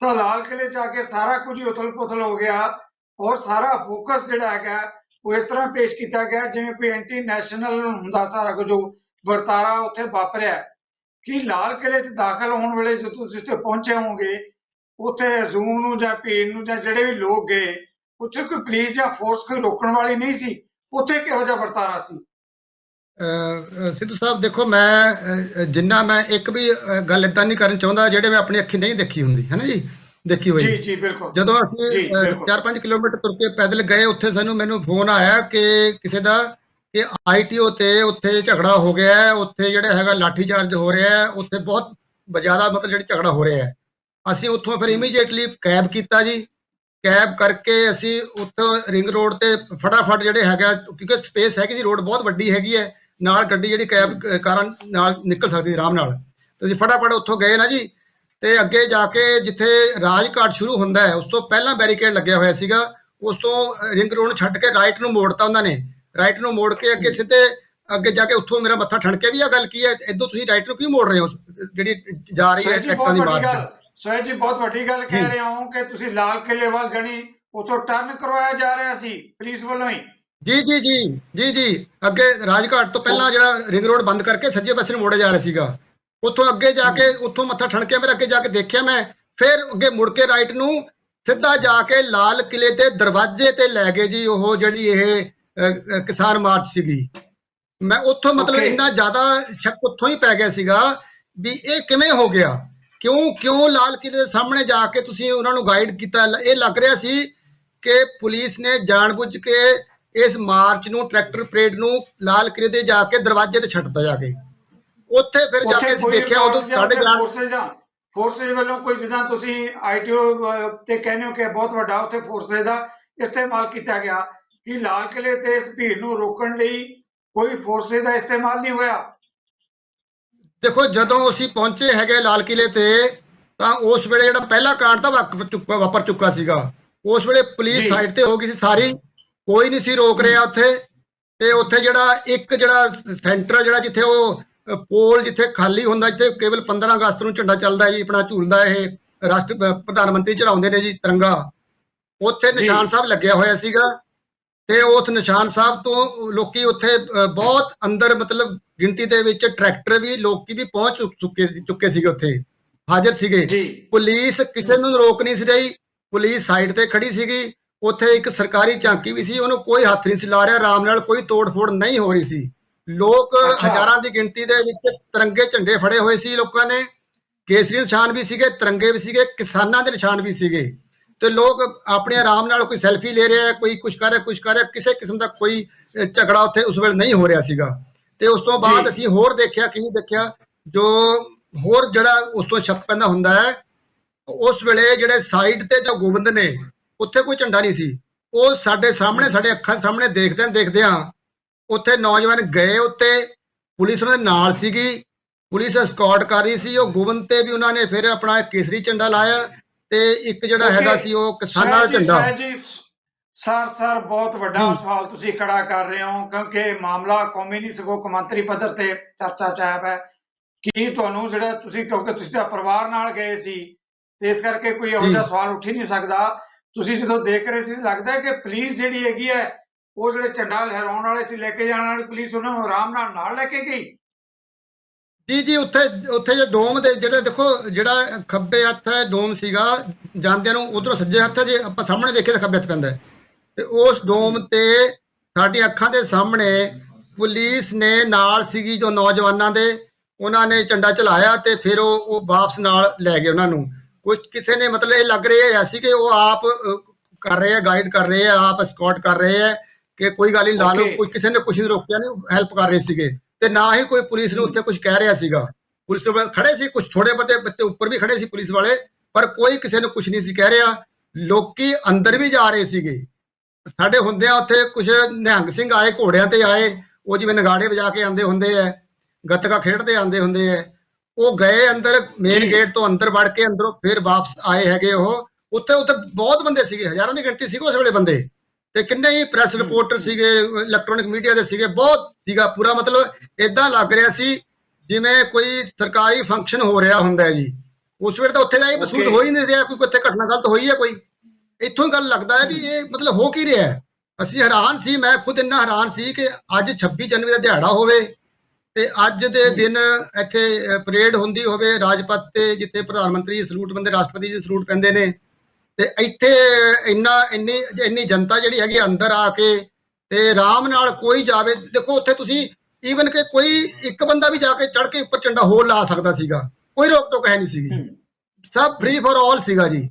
ਤਾਂ ਲਾਲ ਕਿਲੇ 'ਚ ਆ ਕੇ ਸਾਰਾ ਕੁਝ ਉਥਲ ਪੁਥਲ ਹੋ ਗਿਆ ਔਰ ਸਾਰਾ ਫੋਕਸ ਜਿਹੜਾ ਹੈਗਾ ਉਹ ਇਸ ਤਰ੍ਹਾਂ ਪੇਸ਼ ਕੀਤਾ ਗਿਆ ਜਿਵੇਂ ਕੋਈ ਐਂਟੀ ਨੈਸ਼ਨਲ ਹੁੰਦਾ। ਸਾਰਾ ਕੁਝ ਵਰਤਾਰਾ ਉੱਥੇ ਵਾਪਰਿਆ ਕਿ ਲਾਲ ਕਿਲੇ 'ਚ ਦਾਖਲ ਹੋਣ ਵੇਲੇ ਜਦੋਂ ਤੁਸੀਂ ਉੱਥੇ ਪਹੁੰਚੇ ਹੋਵੋਗੇ, ਉੱਥੇ ਹਜੂਮ ਨੂੰ ਜਾਂ ਭੀੜ ਨੂੰ ਜਾਂ ਜਿਹੜੇ ਵੀ ਲੋਕ ਗਏ, ਉੱਥੇ ਕੋਈ ਪੁਲਿਸ ਜਾਂ ਫੋਰਸ ਕੋਈ ਰੋਕਣ ਵਾਲੀ ਨਹੀਂ ਸੀ। ਉੱਥੇ ਕਿਹੋ ਜਿਹਾ ਵਰਤਾਰਾ ਸੀ? ਸਿੱਧੂ ਸਾਹਿਬ ਦੇਖੋ, ਮੈਂ ਜਿੰਨਾ ਮੈਂ ਇੱਕ ਵੀ ਗੱਲ ਏਦਾਂ ਨਹੀਂ ਕਰਨ ਚਾਹੁੰਦਾ ਜਿਹੜੇ ਮੈਂ ਆਪਣੀ ਅੱਖੀ ਨਹੀਂ ਦੇਖੀ ਹੁੰਦੀ, ਹੈ ਨਾ ਜੀ, ਦੇਖੀ ਹੋਈ। ਜੀ ਬਿਲਕੁਲ। ਜਦੋਂ ਅਸੀਂ 4-5 ਕਿਲੋਮੀਟਰ ਤੁਰ ਕੇ ਪੈਦਲ ਗਏ, ਉੱਥੇ ਮੈਨੂੰ ਫੋਨ ਆਇਆ ਕਿ ਕਿਸੇ ਦਾ ਕਿ ITO ਤੇ ਉੱਥੇ ਝਗੜਾ ਹੋ ਗਿਆ ਹੈ, ਉੱਥੇ ਜਿਹੜਾ ਹੈਗਾ ਲਾਠੀ ਚਾਰਜ ਹੋ ਰਿਹਾ ਹੈ, ਉੱਥੇ ਬਹੁਤ ਜ਼ਿਆਦਾ ਮਤਲਬ ਜਿਹੜੀ ਝਗੜਾ ਹੋ ਰਿਹਾ ਹੈ। ਅਸੀਂ ਉੱਥੋਂ ਫਿਰ ਇਮੀਡੀਏਟਲੀ ਕੈਬ ਕੀਤਾ ਜੀ, ਕੈਬ ਕਰਕੇ ਅਸੀਂ ਉੱਥੋਂ ਰਿੰਗ ਰੋਡ ਤੇ ਫਟਾਫਟ ਜਿਹੜੇ ਹੈਗਾ, ਕਿਉਂਕਿ ਸਪੇਸ ਹੈਗੀ ਜੀ, ਰੋਡ ਬਹੁਤ ਵੱਡੀ ਹੈਗੀ ਹੈ, ਨਾਲ ਗੱਡੀ ਜਿਹੜੀ ਕੈਬ ਕਾਰਾਂ ਨਾਲ ਨਿਕਲ ਸਕਦੀ ਆਰਾਮ ਨਾਲ। ਤੇ ਅਸੀਂ ਫਟਾਫਟ ਉੱਥੋਂ ਗਏ ਨਾ ਜੀ, ਤੇ ਅੱਗੇ ਜਾ ਕੇ ਜਿੱਥੇ ਰਾਜਘਾਟ ਸ਼ੁਰੂ ਹੁੰਦਾ ਹੈ ਉਸ ਤੋਂ ਪਹਿਲਾਂ ਬੈਰੀਕੇਡ ਲੱਗਿਆ ਹੋਇਆ ਸੀਗਾ, ਉਸ ਤੋਂ ਰਿੰਗ ਰੋਡ ਛੱਡ ਕੇ ਰਾਈਟ ਨੂੰ ਮੋੜਤਾ ਉਹਨਾਂ ਨੇ, ਰਾਈਟ ਨੂੰ ਮੋੜ ਕੇ ਅੱਗੇ ਸਿੱਧੇ ਅੱਗੇ ਜਾ ਕੇ ਉੱਥੋਂ ਮੇਰਾ ਮੱਥਾ ਠਣਕੇ ਵੀ ਆ ਗੱਲ ਕੀ ਹੈ, ਇੱਧਰ ਤੁਸੀਂ ਰਾਈਟ ਨੂੰ ਕਿਉਂ ਮੋੜ ਰਹੇ ਹੋ ਜਿਹੜੀ ਜਾ ਰਹੀ ਹੈ ਟਰੈਕਟਰਾਂ ਦੀ ਮਾਰਚ। ਸੋਹਜ ਜੀ ਬਹੁਤ ਵੱਡੀ ਗੱਲ ਕਹਿ ਰਹੇ ਹੋ ਕਿ ਤੁਸੀਂ ਲਾਲ ਕਿਲੇ ਵੱਲ ਜਾਣੀ ਉੱਥੋਂ ਟਰਨ ਕਰਵਾਇਆ ਜਾ ਰਿਹਾ ਸੀ ਪੁਲਿਸ ਵੱਲੋਂ ਹੀ। ਜੀ ਅੱਗੇ ਰਾਜਘਾਟ ਤੋਂ ਪਹਿਲਾਂ ਜਿਹੜਾ ਰਿੰਗ ਰੋਡ ਬੰਦ ਕਰਕੇ ਸੱਜੇ ਪਾਸੇ ਨੂੰ ਮੋੜਿਆ ਜਾ ਰਿਹਾ ਸੀਗਾ, ਉੱਥੋਂ ਅੱਗੇ ਜਾ ਕੇ ਉੱਥੋਂ ਮੱਥਾ ਠਣਕਿਆ ਮੇਰਾ, ਅੱਗੇ ਜਾ ਕੇ ਦੇਖਿਆ ਮੈਂ, ਫਿਰ ਅੱਗੇ ਮੁੜ ਕੇ ਰਾਈਟ ਨੂੰ ਸਿੱਧਾ ਜਾ ਕੇ ਲਾਲ ਕਿਲੇ ਦੇ ਦਰਵਾਜ਼ੇ ਤੇ ਲੈ ਗਏ ਜੀ ਉਹ ਜਿਹੜੀ ਇਹ ਕਿਸਾਨ ਮਾਰਚ ਸੀਗੀ। ਮੈਂ ਉੱਥੋਂ ਮਤਲਬ ਇੰਨਾ ਜ਼ਿਆਦਾ ਸ਼ੱਕ ਉੱਥੋਂ ਹੀ ਪੈ ਗਿਆ ਸੀਗਾ ਵੀ ਇਹ ਕਿਵੇਂ ਹੋ ਗਿਆ, ਕਿਉਂ ਲਾਲ ਕਿਲੇ ਦੇ ਸਾਹਮਣੇ ਜਾ ਕੇ ਤੁਸੀਂ ਉਹਨਾਂ ਨੂੰ ਗਾਈਡ ਕੀਤਾ। ਇਹ ਲੱਗ ਰਿਹਾ ਸੀ ਕਿ ਪੁਲਿਸ ਨੇ ਜਾਣਬੁੱਝ ਕੇ ਇਸ ਮਾਰਚ ਨੂੰ ਟਰੈਕਟਰ ਪਰੇਡ ਨੂੰ ਲਾਲ ਕਿਲੇ ਤੇ ਜਾ ਕੇ ਦਰਵਾਜ਼ੇ ਤੇ ਛੱਡਤਾ ਜਾ ਕੇ। ਉੱਥੇ ਫਿਰ ਜਾ ਕੇ ਅਸੀਂ ਦੇਖਿਆ ਉਦੋਂ ਸਾਡੇ ਫੋਰਸੇਜ ਵੱਲੋਂ ਕੋਈ ਜਿੱਦਾਂ ਤੁਸੀਂ ਆਈਟੀਓ ਤੇ ਕਹਿੰਦੇ ਹੋ ਕਿ ਬਹੁਤ ਵੱਡਾ ਉੱਥੇ ਫੋਰਸੇਜ ਦਾ ਇਸਤੇਮਾਲ ਕੀਤਾ ਗਿਆ, ਕਿ ਲਾਲ ਕਿਲੇ ਤੇ ਇਸ ਭੀੜ ਨੂੰ ਰੋਕਣ ਲਈ ਕੋਈ ਫੋਰਸੇਜ ਦਾ ਇਸਤੇਮਾਲ ਨਹੀਂ ਹੋਇਆ? ਦੇਖੋ ਜਦੋਂ ਅਸੀਂ ਪਹੁੰਚੇ ਹੈਗੇ ਲਾਲ ਕਿਲੇ ਤੇ ਤਾਂ ਉਸ ਵੇਲੇ ਜਿਹੜਾ ਪਹਿਲਾ ਕਾਂਡ ਤਾਂ ਵਾਪਰ ਚੁੱਕਾ ਸੀਗਾ। ਉਸ ਵੇਲੇ ਪੁਲਿਸ ਸਾਈਡ ਤੇ ਹੋ ਗਈ ਸੀ ਸਾਰੀ, ਕੋਈ ਨਹੀਂ ਸੀ ਰੋਕ ਰਿਹਾ ਉੱਥੇ। ਤੇ ਉੱਥੇ ਜਿਹੜਾ ਇੱਕ ਜਿਹੜਾ ਸੈਂਟਰ ਜਿਹੜਾ ਜਿੱਥੇ ਉਹ ਪੋਲ ਜਿੱਥੇ ਖਾਲੀ ਹੁੰਦਾ, ਜਿੱਥੇ ਕੇਵਲ 15 ਅਗਸਤ ਨੂੰ ਝੰਡਾ ਚੱਲਦਾ ਜੀ ਆਪਣਾ ਝੂਲਦਾ ਇਹ ਰਾਸ਼ਟਰ ਪ੍ਰਧਾਨ ਮੰਤਰੀ ਚੜਾਉਂਦੇ ਨੇ ਜੀ ਤਿਰੰਗਾ, ਉੱਥੇ ਨਿਸ਼ਾਨ ਸਾਹਿਬ ਲੱਗਿਆ ਹੋਇਆ ਸੀਗਾ। ਤੇ ਉਸ ਨਿਸ਼ਾਨ ਸਾਹਿਬ ਤੋਂ ਲੋਕੀ ਉੱਥੇ ਬਹੁਤ ਅੰਦਰ ਮਤਲਬ ਗਿਣਤੀ ਦੇ ਵਿੱਚ ਟਰੈਕਟਰ ਵੀ ਲੋਕੀ ਵੀ ਪਹੁੰਚ ਚੁੱਕੇ ਸੀਗੇ, ਉੱਥੇ ਹਾਜ਼ਰ ਸੀਗੇ। ਪੁਲਿਸ ਕਿਸੇ ਨੂੰ ਰੋਕ ਨਹੀਂ ਸੀ ਰਹੀ, ਪੁਲਿਸ ਸਾਈਡ ਤੇ ਖੜੀ ਸੀਗੀ। ਉੱਥੇ ਇੱਕ ਸਰਕਾਰੀ ਝਾਂਕੀ ਵੀ ਸੀ, ਉਹਨੂੰ ਕੋਈ ਹੱਥ ਨਹੀਂ ਸੀ ਲਾ ਰਿਹਾ, ਆਰਾਮ ਨਾਲ ਕੋਈ ਤੋੜ-ਫੋੜ ਨਹੀਂ ਹੋ ਰਹੀ ਸੀ। ਲੋਕ ਹਜ਼ਾਰਾਂ ਦੀ ਗਿਣਤੀ ਦੇ ਵਿੱਚ ਤਿਰੰਗੇ ਝੰਡੇ ਫੜੇ ਹੋਏ ਸੀ ਲੋਕਾਂ ਨੇ, ਕੇਸਰੀ ਨਿਸ਼ਾਨ ਵੀ ਸੀਗੇ, ਤਿਰੰਗੇ ਵੀ ਸੀਗੇ, ਕਿਸਾਨਾਂ ਦੇ ਨਿਸ਼ਾਨ ਵੀ ਸੀਗੇ। ਤੇ ਲੋਕ ਆਪਣੇ ਆਰਾਮ ਨਾਲ ਕੋਈ ਸੈਲਫੀ ਲੈ ਰਿਹਾ, ਕੋਈ ਕੁਛ ਕਰ ਰਿਹਾ, ਕਿਸੇ ਕਿਸਮ ਦਾ ਕੋਈ ਝਗੜਾ ਉੱਥੇ ਉਸ ਵੇਲੇ ਨਹੀਂ ਹੋ ਰਿਹਾ ਸੀਗਾ। ਤੇ ਉਸ ਤੋਂ ਬਾਅਦ ਅਸੀਂ ਹੋਰ ਦੇਖਿਆ, ਕੀ ਦੇਖਿਆ, ਜੋ ਹੋਰ ਜਿਹੜਾ ਉਸ ਤੋਂ ਸ਼ੱਕ ਪੈਂਦਾ ਹੁੰਦਾ ਹੈ, ਉਸ ਵੇਲੇ ਜਿਹੜੇ ਸਾਈਡ ਤੇ ਜੋ ਗੋਬਿੰਦ ਨੇ ਉੱਥੇ ਕੋਈ ਝੰਡਾ ਨਹੀਂ ਸੀ। ਉਹ ਸਾਡੇ ਸਾਹਮਣੇ, ਸਾਡੇ ਅੱਖਾਂ ਸਾਹਮਣੇ ਦੇਖਦਿਆਂ ਉੱਥੇ ਨੌਜਵਾਨ ਗਏ ਉੱਤੇ, ਪੁਲਿਸ ਉਹਨਾਂ ਦੇ ਨਾਲ ਸੀਗੀ, ਪੁਲਿਸ escort ਕਰ ਰਹੀ ਸੀ। ਉਹ ਗੋਬਿੰਦ ਤੇ ਵੀ ਉਹਨਾਂ ਨੇ ਫਿਰ ਆਪਣਾ ਕੇਸਰੀ ਝੰਡਾ ਲਾਇਆ ਤੇ ਇੱਕ ਜਿਹੜਾ ਹੈਗਾ ਸੀ ਉਹ ਕਿਸਾਨਾਂ ਦਾ ਝੰਡਾ। ਸਰ ਬਹੁਤ ਵੱਡਾ ਸਵਾਲ ਤੁਸੀਂ ਖੜਾ ਕਰ ਰਹੇ ਹੋ, ਕਿਉਂਕਿ ਮਾਮਲਾ ਕੌਮੀ ਨਹੀਂ ਸਗੋਂ ਕੌਮਾਂਤਰੀ ਪੱਧਰ ਤੇ ਚਰਚਾ ਚ ਆਇਆ ਹੈ। ਕੀ ਤੁਹਾਨੂੰ ਜਿਹੜਾ ਤੁਸੀਂ, ਕਿਉਂਕਿ ਤੁਸੀਂ ਤਾਂ ਪਰਿਵਾਰ ਨਾਲ ਗਏ ਸੀ ਤੇ ਇਸ ਕਰਕੇ ਕੋਈ ਇਹੋ ਜਿਹਾ ਸਵਾਲ ਉੱਠ ਹੀ ਨਹੀਂ ਸਕਦਾ, ਤੁਸੀਂ ਜਦੋਂ ਦੇਖ ਰਹੇ ਸੀ ਲੱਗਦਾ ਹੈ ਕਿ ਪੁਲਿਸ ਜਿਹੜੀ ਹੈਗੀ ਹੈ ਉਹ ਜਿਹੜੇ ਝੰਡਾ ਲਹਿਰਾਉਣ ਵਾਲੇ ਸੀ, ਲੈ ਕੇ ਜਾਣ ਵਾਲੀ ਪੁਲਿਸ, ਉਹਨਾਂ ਨੂੰ ਆਰਾਮ ਨਾਲ ਲੈ ਕੇ ਗਈ? ਜੀ ਉੱਥੇ ਜੇ ਡੋਮ ਦੇ ਜਿਹੜੇ ਦੇਖੋ ਜਿਹੜਾ ਖੱਬੇ ਹੱਥ ਹੈ ਡੋਮ ਸੀਗਾ, ਜਾਂਦਿਆਂ ਨੂੰ ਉਧਰੋਂ ਸੱਜੇ ਹੱਥ, ਜੇ ਆਪਾਂ ਸਾਹਮਣੇ ਦੇਖੀਏ ਤਾਂ ਖੱਬੇ ਹੱਥ ਪੈਂਦਾ। ਤੇ ਉਸ ਡੋਮ ਤੇ ਸਾਡੀ ਅੱਖਾਂ ਦੇ ਸਾਹਮਣੇ ਪੁਲਿਸ ਨੇ ਨਾਲ ਸੀਗੀ ਜੋ ਨੌਜਵਾਨਾਂ ਦੇ, ਉਹਨਾਂ ਨੇ ਝੰਡਾ ਚਲਾਇਆ ਤੇ ਫਿਰ ਉਹ ਵਾਪਸ ਨਾਲ ਲੈ ਗਏ ਉਹਨਾਂ ਨੂੰ। ਕੁਝ ਕਿਸੇ ਨੇ ਮਤਲਬ ਇਹ ਲੱਗ ਰਿਹਾ ਸੀ ਕਿ ਉਹ ਆਪ ਕਰ ਰਹੇ ਆ, ਗਾਈਡ ਕਰ ਰਹੇ ਆ, ਆਪ escort ਕਰ ਰਹੇ ਆ ਕਿ ਕੋਈ ਗੱਲ ਨਹੀਂ ਲਾ ਲਓ, ਕੋਈ ਕਿਸੇ ਨੇ ਕੁਛ ਨਹੀਂ ਰੋਕਿਆ, ਨਹੀਂ ਹੈਲਪ ਕਰ ਰਹੇ ਸੀਗੇ। ਤੇ ਨਾ ਹੀ ਕੋਈ ਪੁਲਿਸ ਨੂੰ ਉੱਥੇ ਕੁਝ ਕਹਿ ਰਿਹਾ ਸੀਗਾ। ਪੁਲਿਸ ਦੇ ਖੜੇ ਸੀ, ਕੁਝ ਥੋੜੇ ਬਹੁਤੇ ਬੱਚੇ ਉੱਪਰ ਵੀ ਖੜੇ ਸੀ ਪੁਲਿਸ ਵਾਲੇ, ਪਰ ਕੋਈ ਕਿਸੇ ਨੂੰ ਕੁਝ ਨਹੀਂ ਸੀ ਕਹਿ ਰਿਹਾ। ਲੋਕੀ ਅੰਦਰ ਵੀ ਜਾ ਰਹੇ ਸੀਗੇ। ਸਾਡੇ ਹੁੰਦਿਆਂ ਉੱਥੇ ਕੁਝ ਨਿਹੰਗ ਸਿੰਘ ਆਏ, ਘੋੜਿਆਂ ਤੇ ਆਏ, ਉਹ ਜਿਵੇਂ ਨਗਾੜੇ ਵਜਾ ਕੇ ਆਉਂਦੇ ਹੁੰਦੇ ਆ, ਗੱਤਕਾ ਖੇਡਦੇ ਆਉਂਦੇ ਹੁੰਦੇ ਆ, ਉਹ ਗਏ ਅੰਦਰ, ਮੇਨ ਗੇਟ ਤੋਂ ਅੰਦਰ ਵੜ ਕੇ ਅੰਦਰੋਂ ਫਿਰ ਵਾਪਸ ਆਏ ਹੈਗੇ। ਉਹ ਉੱਥੇ ਬਹੁਤ ਬੰਦੇ ਸੀਗੇ, ਹਜ਼ਾਰਾਂ ਦੀ ਗਿਣਤੀ ਸੀਗੇ ਉਸ ਵੇਲੇ ਬੰਦੇ, ਤੇ ਕਿੰਨੇ ਹੀ ਪ੍ਰੈਸ ਰਿਪੋਰਟਰ ਸੀਗੇ, ਇਲੈਕਟ੍ਰੋਨਿਕ ਮੀਡੀਆ ਦੇ ਸੀਗੇ, ਬਹੁਤ ਸੀਗਾ ਪੂਰਾ। ਮਤਲਬ ਏਦਾਂ ਲੱਗ ਰਿਹਾ ਸੀ ਜਿਵੇਂ ਕੋਈ ਸਰਕਾਰੀ ਫੰਕਸ਼ਨ ਹੋ ਰਿਹਾ ਹੁੰਦਾ ਹੈ ਜੀ। ਉਸ ਵੇਲੇ ਤਾਂ ਉੱਥੇ ਦਾ ਇਹ ਮਹਿਸੂਸ ਹੋ ਹੀ ਨਹੀਂ ਰਿਹਾ ਕੋਈ ਉੱਥੇ ਘਟਨਾ ਗਲਤ ਹੋਈ ਹੈ ਕੋਈ। ਇੱਥੋਂ ਹੀ ਗੱਲ ਲੱਗਦਾ ਹੈ ਵੀ ਇਹ ਮਤਲਬ ਹੋ ਕੀ ਰਿਹਾ ਹੈ। ਅਸੀਂ ਹੈਰਾਨ ਸੀ, ਮੈਂ ਖੁਦ ਇੰਨਾ ਹੈਰਾਨ ਸੀ ਕਿ ਅੱਜ 26 ਜਨਵਰੀ ਦਾ ਦਿਹਾੜਾ ਹੋਵੇ ਤੇ ਅੱਜ ਦੇ ਦਿਨ ਇੱਥੇ ਪਰੇਡ ਹੁੰਦੀ ਹੋਵੇ ਰਾਜਪਥ ਤੇ, ਜਿੱਥੇ ਪ੍ਰਧਾਨ ਮੰਤਰੀ ਸਲੂਟ ਪੈਂਦੇ, ਰਾਸ਼ਟਰਪਤੀ ਜੀ ਸਲੂਟ ਪੈਂਦੇ ਨੇ, ਤੇ ਇੱਥੇ ਇੰਨੀ ਜਨਤਾ ਜਿਹੜੀ ਹੈਗੀ ਅੰਦਰ ਆ ਕੇ ਤੇ ਆਰਾਮ ਨਾਲ ਕੋਈ ਜਾਵੇ। ਦੇਖੋ ਉੱਥੇ ਤੁਸੀਂ ਈਵਨ ਕਿ ਕੋਈ ਇੱਕ ਬੰਦਾ ਵੀ ਜਾ ਕੇ ਚੜ ਕੇ ਉੱਪਰ ਝੰਡਾ ਹੋਰ ਲਾ ਸਕਦਾ ਸੀਗਾ, ਕੋਈ ਰੋਕ ਟੋਕ ਹੈ ਨਹੀਂ ਸੀਗੀ, ਸਭ ਫ੍ਰੀ ਫॉर ਆਲ ਸੀਗਾ ਜੀ,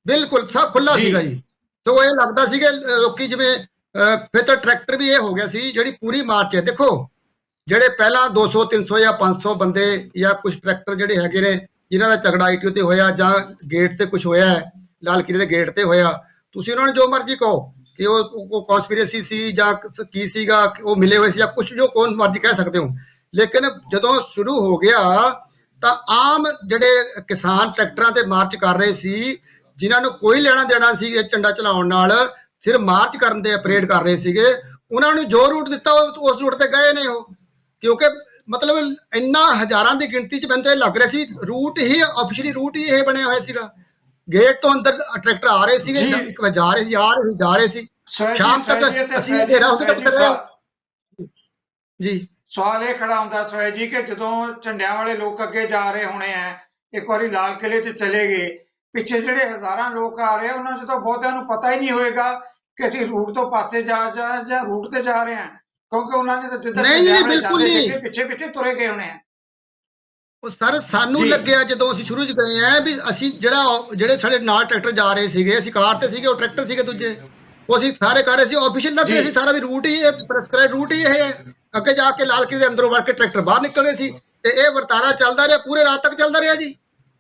ਬਿਲਕੁਲ ਸਭ ਖੁੱਲਾ ਸੀਗਾ ਜੀ। ਤੋਂ ਇਹ ਲੱਗਦਾ ਸੀ ਕਿ ਲੋਕੀ ਜਿਵੇਂ ਫਿਰ ਤਾਂ ਟਰੈਕਟਰ ਵੀ ਇਹ ਹੋ ਗਿਆ ਸੀ ਜਿਹੜੀ ਪੂਰੀ ਮਾਰਚ ਹੈ। ਦੇਖੋ ਜਿਹੜੇ ਪਹਿਲਾਂ 200 300 ਜਾਂ 500 ਬੰਦੇ ਜਾਂ ਕੁਝ ਟਰੈਕਟਰ ਜਿਹੜੇ ਹੈਗੇ ਨੇ ਜਿਨ੍ਹਾਂ ਦਾ ਝਗੜਾ ਆਈਟੀਓ ਤੇ ਹੋਇਆ ਜਾਂ ਗੇਟ ਤੇ ਕੁਝ ਹੋਇਆ ਹੈ, ਲਾਲ ਕਿਲੇ ਦੇ ਗੇਟ ਤੇ ਹੋਇਆ, ਤੁਸੀਂ ਉਹਨਾਂ ਨੂੰ ਜੋ ਮਰਜ਼ੀ ਕਹੋ ਕਿ ਉਹ ਕਨਸਪੀਰੇਸੀ ਸੀ ਜਾਂ ਕੀ ਸੀਗਾ, ਉਹ ਮਿਲੇ ਹੋਏ ਸੀ ਜਾਂ ਕੁਝ, ਜੋ ਕੌਣ ਮਰਜ਼ੀ ਕਹਿ ਸਕਦੇ ਹੋ। ਲੇਕਿਨ ਜਦੋਂ ਸ਼ੁਰੂ ਹੋ ਗਿਆ ਤਾਂ ਆਮ ਜਿਹੜੇ ਕਿਸਾਨ ਟਰੈਕਟਰਾਂ ਤੇ ਮਾਰਚ ਕਰ ਰਹੇ ਸੀ, ਜਿਨ੍ਹਾਂ ਨੂੰ ਕੋਈ ਲੈਣਾ ਦੇਣਾ ਸੀ ਝੰਡਾ ਚਲਾਉਣ ਨਾਲ, ਸਿਰਫ ਮਾਰਚ ਕਰਨ ਦੇ ਪਰੇਡ ਕਰ ਰਹੇ ਸੀਗੇ, ਉਹਨਾਂ ਨੂੰ ਜੋ ਰੂਟ ਦਿੱਤਾ ਉਸ ਰੂਟ ਤੇ ਗਏ ਨੇ ਉਹ। ਕਿਉਂਕਿ ਮਤਲਬ ਇੰਨਾ ਹਜ਼ਾਰਾਂ ਦੀ ਗਿਣਤੀ 'ਚ ਬੰਦੇ ਲੱਗ ਰਹੇ ਸੀ, ਰੂਟ ਹੀ ਆਫੀਸ਼ੀਅਲੀ ਰੂਟ ਹੀ ਇਹ ਬਣਿਆ ਹੋਇਆ ਸੀਗਾ। ਗੇਟ ਤੋਂ ਅੰਦਰ ਟਰੈਕਟਰ ਆ ਰਹੇ ਸੀਗੇ, ਇੱਕ ਵਾਰ ਜਾ ਰਹੇ ਸੀ, ਜਾ ਰਹੇ ਸੀ, ਸ਼ਾਮ ਤੱਕ ਅਸੀਂ ਹਨੇਰਾ ਹੁੰਦੇ ਤੱਕ ਰਹੇ ਜੀ। ਸਵਾਲ ਇਹ ਖੜਾ ਹੁੰਦਾ ਸਵੈ ਜੀ ਕਿ ਜਦੋਂ ਝੰਡਿਆਂ ਵਾਲੇ ਲੋਕ ਅੱਗੇ ਜਾ ਰਹੇ ਹੋਣੇ ਆ, ਇੱਕ ਵਾਰੀ ਲਾਲ ਕਿਲੇ 'ਚ ਚਲੇ ਗਏ, ਪਿੱਛੇ ਜਿਹੜੇ ਹਜ਼ਾਰਾਂ ਲੋਕ ਆ ਰਹੇ ਆ ਉਹਨਾਂ 'ਚ ਤਾਂ ਬਹੁਤਿਆਂ ਨੂੰ ਪਤਾ ਹੀ ਨਹੀਂ ਹੋਏਗਾ ਕਿ ਅਸੀਂ ਰੂਟ ਤੋਂ ਪਾਸੇ ਜਾਂ ਰੂਟ ਤੇ ਜਾ ਰਹੇ ਹਾਂ, ਕਿਉਂਕਿ ਉਹਨਾਂ ਨੇ ਤਾਂ ਜਿੱਦਾਂ ਬਿਲਕੁਲ ਨਹੀਂ ਪਿੱਛੇ ਤੁਰੇ ਗਏ ਹੋਣੇ ਆ। ਉਹ ਸਰ ਸਾਨੂੰ ਲੱਗਿਆ ਜਦੋਂ ਅਸੀਂ ਸ਼ੁਰੂ 'ਚ ਗਏ ਆ ਵੀ ਅਸੀਂ ਜਿਹੜੇ ਸਾਡੇ ਨਾਲ ਟਰੈਕਟਰ ਜਾ ਰਹੇ ਸੀਗੇ, ਅਸੀਂ ਕਾਰ ਤੇ ਸੀਗੇ, ਉਹ ਟਰੈਕਟਰ ਸੀਗੇ ਦੂਜੇ, ਉਹ ਅਸੀਂ ਸਾਰੇ ਕਰ ਰਹੇ ਸੀ, ਆਫੀਸ਼ੀਅਲ ਲੱਗ ਰਹੇ ਸੀ ਸਾਰਾ ਵੀ ਰੂਟ ਹੀ ਇਹ ਪ੍ਰੈਸਕ੍ਰਾਈਬ ਰੂਟ ਹੀ ਇਹ ਹੈ। ਅੱਗੇ ਜਾ ਕੇ ਲਾਲ ਕਿਲੇ ਦੇ ਅੰਦਰੋਂ ਵੜ ਕੇ ਟਰੈਕਟਰ ਬਾਹਰ ਨਿਕਲ ਗਏ ਸੀ ਤੇ ਇਹ ਵਰਤਾਰਾ ਚੱਲਦਾ ਰਿਹਾ, ਪੂਰੇ ਰਾਤ ਤੱਕ ਚੱਲਦਾ ਰਿਹਾ ਜੀ।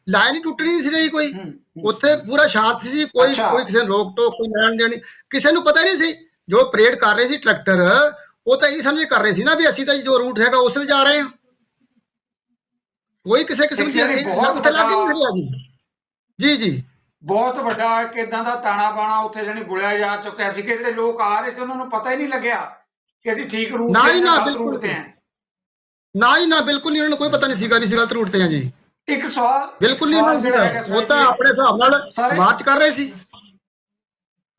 ਲਾਈਨ ਹੀ ਟੁੱਟ ਨਹੀਂ ਸੀ ਰਹੀ ਕੋਈ, ਉੱਥੇ ਪੂਰਾ ਸ਼ਾਂਤ ਸੀ, ਕੋਈ ਕਿਸੇ ਨੂੰ ਰੋਕ ਟੋਕ, ਕੋਈ ਲੈਣ ਦੇਣੀ, ਕਿਸੇ ਨੂੰ ਪਤਾ ਨਹੀਂ ਸੀ। ਜੋ ਪਰੇਡ ਕਰ ਰਹੇ ਸੀ ਟਰੈਕਟਰ, ਉਹ ਤਾਂ ਇਹ ਸਮਝ ਕਰ ਰਹੇ ਸੀ ਨਾ ਵੀ ਅਸੀਂ ਤਾਂ ਜੋ ਰੂਟ ਹੈਗਾ ਉਸ ਵਿੱਚ ਜਾ ਰਹੇ ਹਾਂ। ਕੋਈ ਕਿਸੇ ਕਿਸਮ ਦੀ ਉੱਥੇ ਲੱਗ ਨਹੀਂ ਰਿਹਾ ਜੀ। ਜੀ ਜੀ ਬਹੁਤ ਵੱਡਾ ਇੱਕ ਇਦਾਂ ਦਾ ਤਾਣਾ ਬਾਣਾ ਉੱਥੇ ਜਾਨੀ ਬੁਲਿਆ ਜਾ ਚੁੱਕਿਆ ਸੀ ਕਿ ਜਿਹੜੇ ਲੋਕ ਆ ਰਹੇ ਸੀ ਉਹਨਾਂ ਨੂੰ ਪਤਾ ਹੀ ਨਹੀਂ ਲੱਗਿਆ ਕਿ ਅਸੀਂ ਠੀਕ ਰੂਟ ਤੇ ਹਾਂ, ਗਲਤ ਰੂਟ ਤੇ ਹਾਂ। ਨਾ ਹੀ ਨਾ, ਬਿਲਕੁਲ ਨਹੀਂ, ਉਹਨਾਂ ਨੂੰ ਕੋਈ ਪਤਾ ਨਹੀਂ ਸੀਗਾ ਵੀ ਅਸੀਂ ਗਲਤ ਰੂਟ ਤੇ ਹਾਂ ਜੀ। ਇੱਕ ਸਵਾਲ ਬਿਲਕੁਲ ਨਹੀਂ, ਉਹ ਤਾਂ ਆਪਣੇ ਹਿਸਾਬ ਨਾਲ ਮਾਰਚ ਕਰ ਰਹੇ ਸੀ।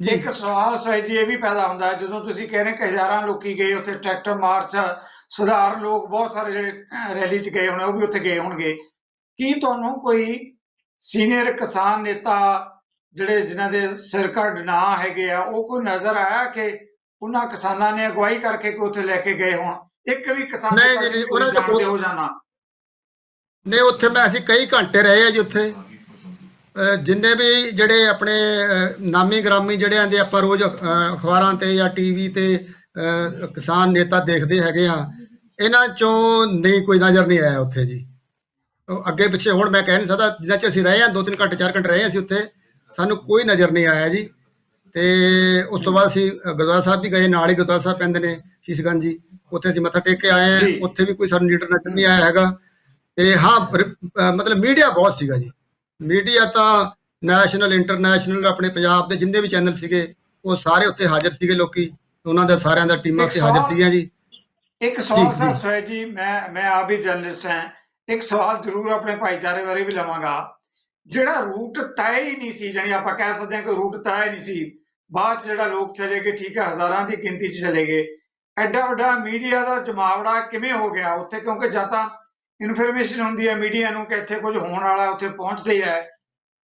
ਇੱਕ ਸਵਾਲ ਸਵੈ ਜੀ ਇਹ ਵੀ ਪੈਦਾ ਹੁੰਦਾ ਹੈ ਜਦੋਂ ਤੁਸੀਂ ਕਹਿ ਰਹੇ ਕਿ ਹਜ਼ਾਰਾਂ ਲੋਕੀ ਗਏ ਉੱਥੇ ਟਰੈਕਟਰ ਮਾਰਚ, ਸਧਾਰਨ ਲੋਕ ਬਹੁਤ ਸਾਰੇ ਜਿਹੜੇ ਰੈਲੀ 'ਚ ਗਏ ਹੋਣੇ ਉਹ ਵੀ ਉੱਥੇ ਗਏ ਹੋਣਗੇ, ਕੀ ਤੁਹਾਨੂੰ ਕੋਈ ਸੀਨੀਅਰ ਕਿਸਾਨ ਨੇਤਾ ਜਿਹੜੇ ਜਿਨ੍ਹਾਂ ਦੇ ਸਿਰ ਕੱਢ ਨਾਂ ਹੈਗੇ ਆ ਉਹ ਕੋਈ ਨਜ਼ਰ ਆਇਆ ਕਿ ਉਹਨਾਂ ਕਿਸਾਨਾਂ ਨੇ ਅਗਵਾਈ ਕਰਕੇ ਕੋਈ ਉੱਥੇ ਲੈ ਕੇ ਗਏ ਹੋਣ? ਇੱਕ ਵੀ ਕਿਸਾਨ ਜਾਣਦੇ ਹੋ ਜਾਣਾ? ਨਹੀਂ, ਉੱਥੇ ਮੈਂ ਅਸੀਂ ਕਈ ਘੰਟੇ ਰਹੇ ਆ ਜੀ ਉੱਥੇ। ਜਿੰਨੇ ਵੀ ਜਿਹੜੇ ਆਪਣੇ ਨਾਮੀ ਗ੍ਰਾਮੀ ਜਿਹੜੇ ਆਂਦੇ ਆਪਾਂ ਰੋਜ਼ ਅਖਬਾਰਾਂ ਤੇ ਜਾਂ ਟੀਵੀ ਤੇ ਕਿਸਾਨ ਨੇਤਾ ਦੇਖਦੇ ਹੈਗੇ ਆ, ਇਹਨਾਂ ਚੋਂ ਨਹੀਂ ਕੋਈ ਨਜ਼ਰ ਨਹੀਂ ਆਇਆ ਉੱਥੇ ਜੀ। ਅੱਗੇ ਪਿੱਛੇ ਹੁਣ ਮੈਂ ਕਹਿ ਨਹੀਂ ਸਕਦਾ, ਜਿੰਨਾ ਚਿਰ ਅਸੀਂ ਰਹੇ ਹਾਂ 2-3 ਘੰਟੇ 4 ਘੰਟੇ ਰਹੇ ਅਸੀਂ ਉੱਥੇ, ਸਾਨੂੰ ਕੋਈ ਨਜ਼ਰ ਨਹੀਂ ਆਇਆ ਜੀ। ਤੇ ਉਸ ਤੋਂ ਬਾਅਦ ਅਸੀਂ ਗੁਰਦੁਆਰਾ ਸਾਹਿਬ ਵੀ ਗਏ, ਨਾਲ ਹੀ ਗੁਰਦੁਆਰਾ ਸਾਹਿਬ ਪੈਂਦੇ ਨੇ ਸ਼ੀਸ਼ਗੰਜ ਜੀ, ਉੱਥੇ ਅਸੀਂ ਮੱਥਾ ਟੇਕ ਕੇ ਆਏ ਹਾਂ। ਉੱਥੇ ਵੀ ਕੋਈ ਸਾਨੂੰ ਲੀਡਰ ਨਜ਼ਰ ਨਹੀਂ ਆਇਆ ਹੈਗਾ। ਤੇ ਹਾਂ, ਮਤਲਬ ਮੀਡੀਆ ਬਹੁਤ ਸੀਗਾ ਜੀ। ਮੀਡੀਆ ਤਾਂ ਨੈਸ਼ਨਲ ਇੰਟਰਨੈਸ਼ਨਲ ਆਪਣੇ ਪੰਜਾਬ ਦੇ ਜਿੰਨੇ ਵੀ ਚੈਨਲ ਸੀਗੇ ਉਹ ਸਾਰੇ ਉੱਥੇ ਹਾਜ਼ਰ ਸੀਗੇ, ਲੋਕੀ ਉਹਨਾਂ ਦੇ ਸਾਰਿਆਂ ਦਾ ਟੀਮਾਂ ਉੱਥੇ ਹਾਜ਼ਰ ਸੀਗੀਆਂ ਜੀ। ਇੱਕ ਸਵਾਲ ਸਰ ਸਵੈ ਜੀ, ਮੈਂ ਆਪ ਵੀ ਜਰਨਲਿਸਟ ਹਾਂ, ਇੱਕ ਸਵਾਲ ਜ਼ਰੂਰ ਆਪਣੇ ਭਾਈਚਾਰੇ ਬਾਰੇ ਵੀ ਲਵਾਂਗਾ। ਜਿਹੜਾ ਰੂਟ ਤੈਅ ਹੀ ਨਹੀਂ ਸੀ, ਜਾਨੀ ਆਪਾਂ ਕਹਿ ਸਕਦੇ ਹਾਂ ਕਿ ਰੂਟ ਤੈਅ ਹੀ ਨਹੀਂ ਸੀ, ਬਾਅਦ 'ਚ ਜਿਹੜਾ ਲੋਕ ਚਲੇ ਗਏ, ਠੀਕ ਹੈ, ਹਜ਼ਾਰਾਂ ਦੀ ਗਿਣਤੀ 'ਚ ਚਲੇ ਗਏ, ਐਡਾ ਵੱਡਾ ਮੀਡੀਆ ਦਾ ਜਮਾਵੜਾ ਕਿਵੇਂ ਹੋ ਗਿਆ ਉੱਥੇ? ਕਿਉਂਕਿ ਜਾਂ ਤਾਂ ਇਨਫੋਰਮੇਸ਼ਨ ਹੁੰਦੀ ਹੈ ਮੀਡੀਆ ਨੂੰ ਕਿ ਇੱਥੇ ਕੁਝ ਹੋਣ ਵਾਲਾ, ਉੱਥੇ ਪਹੁੰਚਦੇ ਹੈ,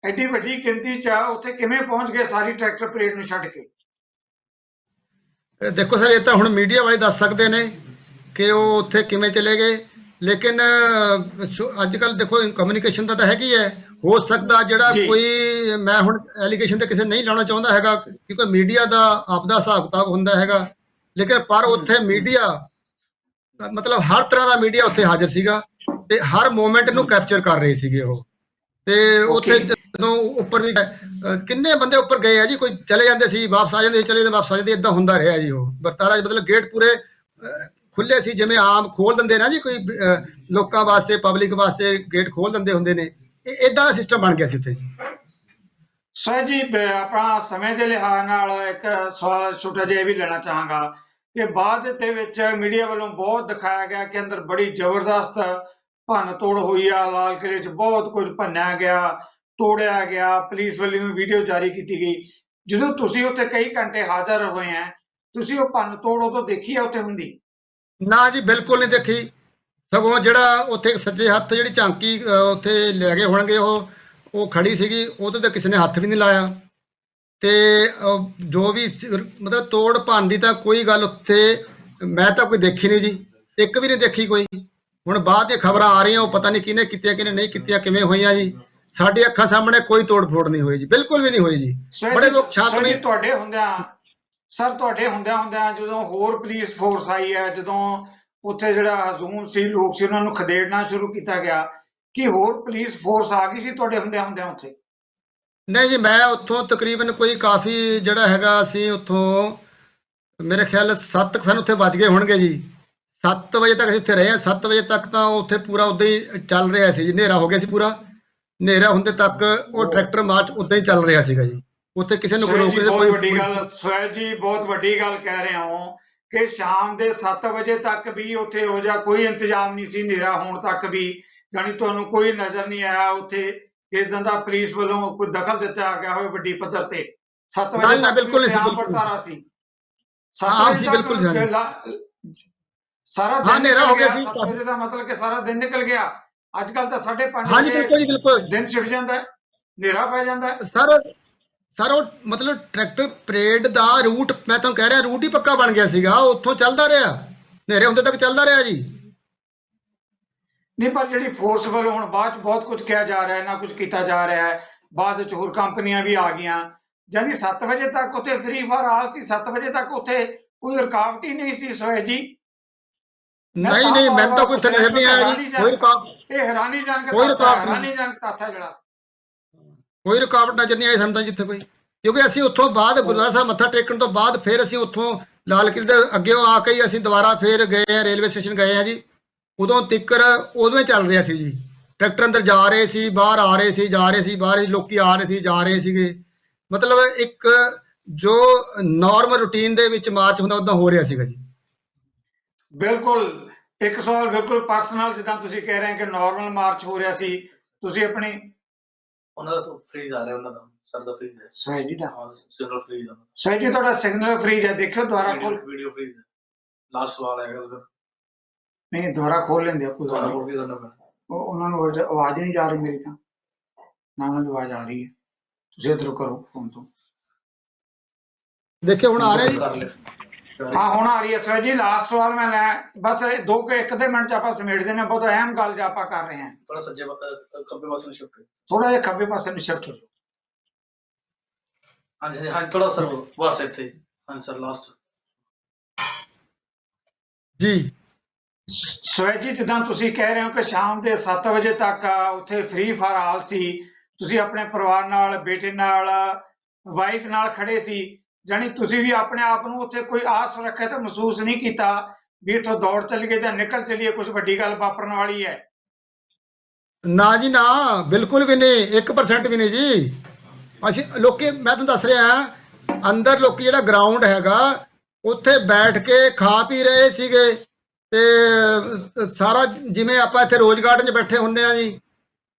ਐਡੀ ਵੱਡੀ ਗਿਣਤੀ 'ਚ ਉੱਥੇ ਕਿਵੇਂ ਪਹੁੰਚ ਗਏ ਸਾਰੀ ਟਰੈਕਟਰ ਪਰੇਡ ਨੂੰ ਛੱਡ ਕੇ? ਦੇਖੋ ਸਰ, ਇਹ ਤਾਂ ਹੁਣ ਮੀਡੀਆ ਵਾਲੇ ਦੱਸ ਸਕਦੇ ਨੇ ਕਿ ਉਹ ਉੱਥੇ ਕਿਵੇਂ ਚਲੇ ਗਏ, ਲੇਕਿਨ ਅੱਜ ਕੱਲ ਦੇਖੋ ਕਮਿਊਨੀਕੇਸ਼ਨ ਦਾ ਤਾਂ ਹੈਗੀ ਹੈ। ਹੋ ਸਕਦਾ ਜਿਹੜਾ ਕੋਈ, ਮੈਂ ਹੁਣ ਐਲੀਗੇਸ਼ਨ ਤੇ ਕਿਸੇ ਨਹੀਂ ਲਾਉਣਾ ਚਾਹੁੰਦਾ ਹੈਗਾ ਕਿਉਂਕਿ ਮੀਡੀਆ ਦਾ ਆਪਦਾ ਹਿਸਾਬ ਕਿਤਾਬ ਹੁੰਦਾ ਹੈਗਾ, ਲੇਕਿਨ ਪਰ ਉੱਥੇ ਮੀਡੀਆ ਮਤਲਬ ਹਰ ਤਰ੍ਹਾਂ ਦਾ ਮੀਡੀਆ ਉੱਥੇ ਹਾਜ਼ਰ ਸੀਗਾ ਤੇ ਹਰ ਮੂਵਮੈਂਟ ਨੂੰ ਕੈਪਚਰ ਕਰ ਰਹੇ ਸੀਗੇ ਉਹ। ਤੇ ਉੱਥੇ ਜਦੋਂ ਉੱਪਰ ਵੀ ਕਿੰਨੇ ਬੰਦੇ ਉੱਪਰ ਗਏ ਆ ਜੀ, ਕੋਈ ਚਲੇ ਜਾਂਦੇ ਸੀ ਵਾਪਸ ਆ ਜਾਂਦੇ, ਚਲੇ ਜਾਂਦੇ ਵਾਪਸ ਆ ਜਾਂਦੇ, ਏਦਾਂ ਹੁੰਦਾ ਰਿਹਾ ਜੀ। ਉਹ ਵਰਤਾਰਾ ਮਤਲਬ ਗੇਟ ਪੂਰੇ ਖੁੱਲੇ ਸੀ, ਜਿਵੇਂ ਆਮ ਖੋਲ ਦਿੰਦੇ ਨਾ ਜੀ ਕੋਈ ਲੋਕਾਂ ਵਾਸਤੇ, ਪਬਲਿਕ ਵਾਸਤੇ ਗੇਟ ਖੋਲ ਦਿੰਦੇ ਹੁੰਦੇ ਨੇ, ਇਹ ਏਦਾਂ ਦਾ ਸਿਸਟਮ ਬਣ ਗਿਆ ਸੀ ਉੱਥੇ ਜੀ। ਸਰ ਜੀ, ਆਪਣਾ ਸਮੇਂ ਦੇ ਲਿਹਾਜ਼ ਨਾਲ ਇੱਕ ਸਵਾਲ ਛੋਟਾ ਜਿਹਾ ਵੀ ਲੈਣਾ ਚਾਹਾਂਗਾ ਕਿ ਬਾਅਦ ਦੇ ਵਿੱਚ ਮੀਡੀਆ ਵੱਲੋਂ ਬਹੁਤ ਦਿਖਾਇਆ ਗਿਆ ਕਿ ਅੰਦਰ ਬੜੀ ਜ਼ਬਰਦਸਤ ਭੰਨ ਤੋੜ ਹੋਈ ਆ, ਲਾਲ ਕਿਲੇ 'ਚ ਬਹੁਤ ਕੁਝ ਭੰਨਿਆ ਗਿਆ, ਤੋੜਿਆ ਗਿਆ, ਪੁਲਿਸ ਵੱਲੋਂ ਵੀ ਵੀਡੀਓ ਜਾਰੀ ਕੀਤੀ ਗਈ। ਜਦੋਂ ਤੁਸੀਂ ਉੱਥੇ ਕਈ ਘੰਟੇ ਹਾਜ਼ਰ ਹੋਏ ਆ, ਤੁਸੀਂ ਉਹ ਭੰਨ ਤੋੜ ਉਦੋਂ ਦੇਖੀ ਆ ਉੱਥੇ ਹੁੰਦੀ? ਨਾ ਜੀ, ਬਿਲਕੁਲ ਨਹੀਂ ਦੇਖੀ। ਸਗੋਂ ਜਿਹੜਾ ਉੱਥੇ ਸੱਜੇ ਹੱਥ ਜਿਹੜੀ ਝਾਂਕੀ ਉੱਥੇ ਲੈ ਗਏ ਹੋਣਗੇ ਉਹ ਖੜੀ ਸੀਗੀ, ਉਹਦੇ ਤੇ ਕਿਸੇ ਨੇ ਹੱਥ ਵੀ ਨਹੀਂ ਲਾਇਆ। ਤੇ ਜੋ ਵੀ ਮਤਲਬ ਤੋੜ ਭੰਨ ਦੀ ਤਾਂ ਕੋਈ ਗੱਲ ਉੱਥੇ ਮੈਂ ਤਾਂ ਕੋਈ ਦੇਖੀ ਨਹੀਂ ਜੀ, ਇੱਕ ਵੀ ਨਹੀਂ ਦੇਖੀ ਕੋਈ। ਹੁਣ ਬਾਅਦ ਦੀਆਂ ਖਬਰਾਂ ਆ ਰਹੀਆਂ, ਉਹ ਪਤਾ ਨਹੀਂ ਕਿਹਨੇ ਕੀਤੀਆਂ ਕਿਹਨੇ ਨਹੀਂ ਕੀਤੀਆਂ, ਕਿਵੇਂ ਹੋਈਆਂ ਜੀ। ਸਾਡੀ ਅੱਖਾਂ ਸਾਹਮਣੇ ਕੋਈ ਤੋੜ ਫੋੜ ਨਹੀਂ ਹੋਈ ਜੀ, ਬਿਲਕੁਲ ਵੀ ਨਹੀਂ ਹੋਈ ਜੀ। ਬੜੇ ਲੋਕ ਸ਼ਾਂਤਮਈ। ਤੁਹਾਡੇ ਹੁੰਦਿਆਂ ਸਰ, ਤੁਹਾਡੇ ਹੁੰਦਿਆਂ ਜਦੋਂ ਹੋਰ ਪੁਲਿਸ ਫੋਰਸ ਆਈ ਹੈ, ਜਦੋਂ ਉੱਥੇ ਜਿਹੜਾ ਹਜ਼ੂਮ ਸੀ, ਲੋਕ ਸੀ, ਉਹਨਾਂ ਨੂੰ ਖਦੇੜਨਾ ਸ਼ੁਰੂ ਕੀਤਾ ਗਿਆ, ਕਿ ਹੋਰ ਪੁਲਿਸ ਫੋਰਸ ਆ ਗਈ ਸੀ ਤੁਹਾਡੇ ਹੁੰਦਿਆਂ ਉੱਥੇ? ਨਹੀਂ ਜੀ, ਮੈਂ ਉੱਥੋਂ ਤਕਰੀਬਨ ਕੋਈ ਕਾਫੀ ਜਿਹੜਾ ਹੈਗਾ, ਅਸੀਂ ਉੱਥੋਂ ਮੇਰੇ ਖਿਆਲ 7 ਸਾਨੂੰ ਉੱਥੇ ਵੱਜ ਗਏ ਹੋਣਗੇ ਜੀ। 7 ਵਜੇ ਤੱਕ ਅਸੀਂ ਉੱਥੇ ਰਹੇ ਹਾਂ। 7 ਵਜੇ ਤੱਕ ਤਾਂ ਉੱਥੇ ਪੂਰਾ ਉੱਦਾਂ ਹੀ ਚੱਲ ਰਿਹਾ ਸੀ ਜੀ, ਹਨੇਰਾ ਹੋ ਗਿਆ ਸੀ ਪੂਰਾ। ਹਨੇਰਾ ਹੁੰਦੇ ਤੱਕ ਉਹ ਟਰੈਕਟਰ ਮਾਰਚ ਉੱਦਾਂ ਹੀ ਚੱਲ ਰਿਹਾ ਸੀਗਾ ਜੀ। ਉੱਥੇ ਕਿਸੇ ਨੂੰ ਕੋਈ ਰੋਕ ਨਹੀਂ। ਬਹੁਤ ਵੱਡੀ ਗੱਲ ਸੁਹੈਲ ਜੀ, ਬਹੁਤ ਵੱਡੀ ਗੱਲ ਕਹਿ ਰਹੇ ਹੋ ਕਿ ਸ਼ਾਮ ਦੇ 7 ਵਜੇ ਤੱਕ ਵੀ ਉੱਥੇ ਹੋ ਜਾ ਕੋਈ ਇੰਤਜ਼ਾਮ ਨਹੀਂ ਸੀ, ਹਨੇਰਾ ਹੋਣ ਤੱਕ ਵੀ, ਜਾਣੀ ਤੁਹਾਨੂੰ ਕੋਈ ਨਜ਼ਰ ਨਹੀਂ ਆਇਆ ਉੱਥੇ ਇਦਾਂ ਦਾ ਪੁਲਿਸ ਵੱਲੋਂ ਕੋਈ ਦਖਲ ਦਿੱਤਾ ਗਿਆ ਹੋਵੇ ਵੱਡੀ ਪੱਧਰ ਤੇ? 7 ਵਜੇ ਤੱਕ ਬਿਲਕੁਲ ਆਮ ਵਰਤਾਰਾ ਸੀ। ਆਮ ਸੀ, ਬਿਲਕੁਲ ਸਾਰਾ ਦਿਨ ਹਨੇਰਾ ਹੋ ਗਿਆ ਸੀ। 7 ਵਜੇ ਦਾ ਮਤਲਬ ਕਿ ਸਾਰਾ ਦਿਨ ਨਿਕਲ ਗਿਆ। ਅੱਜ ਕੱਲ ਤਾਂ 5:30 ਵਜੇ ਦਿਨ ਛਿਪ ਜਾਂਦਾ, ਹਨੇਰਾ ਪੈ ਜਾਂਦਾ। ਸਰ ਉਹ ਮਤਲਬ ਟਰੈਕਟਰ ਪਰੇਡ ਦਾ ਰੂਟ, ਮੈਂ ਤੁਹਾਨੂੰ ਕਹਿ ਰਿਹਾ, ਰੂਟ ਹੀ ਪੱਕਾ ਬਣ ਗਿਆ ਸੀਗਾ, ਉੱਥੋਂ ਚੱਲਦਾ ਰਿਹਾ, ਹਨੇਰੇ ਹੁੰਦੇ ਤੱਕ ਚੱਲਦਾ ਰਿਹਾ ਜੀ। ਨਹੀਂ, ਪਰ ਜਿਹੜੀ ਫੋਰਸ ਵੱਲੋਂ ਹੁਣ ਬਾਅਦ 'ਚ ਬਹੁਤ ਕੁਝ ਕਿਹਾ ਜਾ ਰਿਹਾ, ਨਾ ਕੁਝ ਕੀਤਾ ਜਾ ਰਿਹਾ ਹੈ, ਬਾਅਦ ਵਿੱਚ ਹੋਰ ਕੰਪਨੀਆਂ ਵੀ ਆ ਗਈਆਂ, ਜਾਨੀ 7 ਵਜੇ ਤੱਕ ਉੱਥੇ ਫ੍ਰੀ ਫਾਰ ਆਲ ਸੀ, 7 ਵਜੇ ਤੱਕ ਉੱਥੇ ਕੋਈ ਰੁਕਾਵਟ ਹੀ ਨਹੀਂ ਸੀ ਸੁਹੇਜ ਜੀ। ਨਹੀਂ ਨਹੀਂ, ਮੈਨੂੰ ਤਾਂ ਕੋਈ ਇੱਥੇ ਨਜ਼ਰ ਨਹੀਂ ਆਇਆ ਜੀ, ਕੋਈ ਰੁਕਾਵਟ, ਇਹ ਹੈਰਾਨੀਜਨਕ ਕੋਈ ਰੁਕਾਵਟ ਨਹੀਂ, ਹੈਰਾਨੀਜਨਕ ਤੱਥ ਹੈ ਜਿਹੜਾ। ਕੋਈ ਰੁਕਾਵਟ ਨਜ਼ਰ ਨਹੀਂ ਆਈ ਸਾਨੂੰ ਤਾਂ ਜਿੱਥੇ ਕੋਈ, ਕਿਉਂਕਿ ਅਸੀਂ ਉੱਥੋਂ ਬਾਅਦ ਗੁਰਦੁਆਰਾ ਸਾਹਿਬ ਮੱਥਾ ਟੇਕਣ ਤੋਂ ਬਾਅਦ ਫਿਰ ਅਸੀਂ ਉੱਥੋਂ ਲਾਲ ਕਿਲ੍ਹੇ ਦੇ ਅੱਗੇ ਆ ਕੇ ਹੀ ਅਸੀਂ ਦੁਬਾਰਾ ਫਿਰ ਗਏ ਆ, ਰੇਲਵੇ ਸਟੇਸ਼ਨ ਗਏ ਆ ਜੀ। ਉਦੋਂ ਤਿੱਕਰ ਉਦੋਂ ਹੀ ਚੱਲ ਰਿਹਾ ਸੀ ਜੀ, ਟਰੈਕਟਰ ਅੰਦਰ ਜਾ ਰਹੇ ਸੀ, ਬਾਹਰ ਆ ਰਹੇ ਸੀ, ਜਾ ਰਹੇ ਸੀ, ਬਾਹਰ ਲੋਕੀ ਆ ਰਹੇ ਸੀ, ਜਾ ਰਹੇ ਸੀਗੇ। ਮਤਲਬ ਇੱਕ ਜੋ ਨਾਰਮਲ ਰੂਟੀਨ ਦੇ ਵਿੱਚ ਮਾਰਚ ਹੁੰਦਾ ਉਦਾਂ ਹੋ ਰਿਹਾ ਸੀਗਾ ਜੀ। ਬਿਲਕੁਲ, ਇੱਕ ਸਵਾਲ ਬਿਲਕੁਲ ਪਰਸਨਲ, ਜਿੱਦਾਂ ਤੁਸੀਂ ਕਹਿ ਰਹੇ ਕਿ ਨਾਰਮਲ ਮਾਰਚ ਹੋ ਰਿਹਾ ਸੀ, ਤੁਸੀਂ ਆਪਣੀ ਉਹਨਾਂ ਦਾ ਫ੍ਰੀਜ਼ ਆ ਰਿਹਾ, ਉਹਨਾਂ ਦਾ ਸਰ ਦਾ ਫ੍ਰੀਜ਼ ਹੈ, ਸੁਹੇਜ ਜੀ ਦਾ ਹਾਂ ਸਿਗਨਲ ਫ੍ਰੀਜ਼ ਆ, ਸੁਹੇਜ ਜੀ ਤੁਹਾਡਾ ਸਿਗਨਲ ਫ੍ਰੀਜ ਹੈ, ਦੇਖਿਓ ਦੁਬਾਰਾ ਖੋਲ। ਵੀਡੀਓ ਫ੍ਰੀਜ਼ ਲਾਸਟ ਸਵਾਲ ਆਏਗਾ ਫਿਰ ਨਹੀਂ ਦੁਬਾਰਾ ਖੋਲ ਲੈਂਦੇ ਆ, ਕੋਈ ਗੱਲ ਦੁਬਾਰਾ ਨਹੀਂ। ਹੋਰ ਵੀ ਕਰਨਾ ਪੈਣਾ। ਉਹਨਾਂ ਨੂੰ ਆਵਾਜ਼ ਹੀ ਨਹੀਂ ਜਾ ਰਹੀ ਮੇਰੀ, ਤਾਂ ਨਾ ਉਹਨਾਂ ਦੀ ਆਵਾਜ਼ ਆ ਰਹੀ ਹੈ। ਤੁਸੀਂ ਇੱਧਰੋਂ ਕਰੋ ਫੋਨ ਤੋਂ। ਦੇਖਿਓ ਹੁਣ ਆ ਰਿਹਾ ਜੀ, ਕਰ ਲੈ ਹਾਂ ਹੁਣ ਆ ਰਹੀ ਹੈ ਸੁਹੇਜ ਜੀ। ਲਾਸਟ ਸਵਾਲ ਮੈਂ ਲੈ ਬਸ ਇੱਕ ਦੇ ਮਿੰਟ ਚ ਆਪਾਂ ਸਮੇਟਦੇ ਨੇ, ਬਹੁਤ ਅਹਿਮ ਗੱਲ ਜੇ ਆਪਾਂ ਕਰ ਰਹੇ ਹਾਂ। ਥੋੜਾ ਸੱਜੇ ਖੱਬੇ ਪਾਸੇ ਨੂੰ ਸ਼ਿਫਟ ਥੋੜਾ ਜਿਹਾ ਖੱਬੇ ਪਾਸੇ ਨੂੰ ਸ਼ਿਫਟ ਹੋ ਜਾਓ। ਹਾਂਜੀ ਹਾਂਜੀ ਥੋੜਾ ਸਰ ਬਸ ਇੱਥੇ ਹਾਂਜੀ ਸਰ ਲਾਸਟ ਜੀ। ਸੁਹੇਜ ਜੀ ਜਿੱਦਾਂ ਤੁਸੀਂ ਕਹਿ ਰਹੇ ਹੋ ਕਿ ਸ਼ਾਮ ਦੇ 7 ਵਜੇ ਤੱਕ ਉੱਥੇ ਫ੍ਰੀ ਫਾਰ ਆਲ ਸੀ, ਤੁਸੀਂ ਆਪਣੇ ਪਰਿਵਾਰ ਨਾਲ, ਬੇਟੇ ਨਾਲ, ਵਾਈਫ ਨਾਲ ਖੜੇ ਸੀ, ਜਾਨੀ ਤੁਸੀਂ ਵੀ ਆਪਣੇ ਆਪ ਨੂੰ ਉੱਥੇ ਕੋਈ ਆਸ ਰੱਖਿਆ ਤਾਂ ਮਹਿਸੂਸ ਨਹੀਂ ਕੀਤਾ ਵੀ ਇੱਥੋਂ ਦੌੜ ਚੱਲੀਏ ਜਾਂ ਨਿਕਲ ਚੱਲੀਏ, ਕੁਝ ਵੱਡੀ ਗੱਲ ਵਾਪਰਨ ਵਾਲੀ ਹੈ? ਨਾ ਜੀ ਨਾ, ਬਿਲਕੁਲ ਵੀ ਨਹੀਂ, 1% ਵੀ ਨਹੀਂ ਜੀ। ਅਸੀਂ ਲੋਕੀ, ਮੈਂ ਤੁਹਾਨੂੰ ਦੱਸ ਰਿਹਾ, ਅੰਦਰ ਲੋਕੀ ਜਿਹੜਾ ਗਰਾਊਂਡ ਹੈਗਾ ਉੱਥੇ ਬੈਠ ਕੇ ਖਾ ਪੀ ਰਹੇ ਸੀਗੇ, ਤੇ ਸਾਰਾ ਜਿਵੇਂ ਆਪਾਂ ਇੱਥੇ ਰੋਜ਼ ਗਾਰਡਨ 'ਚ ਬੈਠੇ ਹੁੰਦੇ ਆ ਜੀ,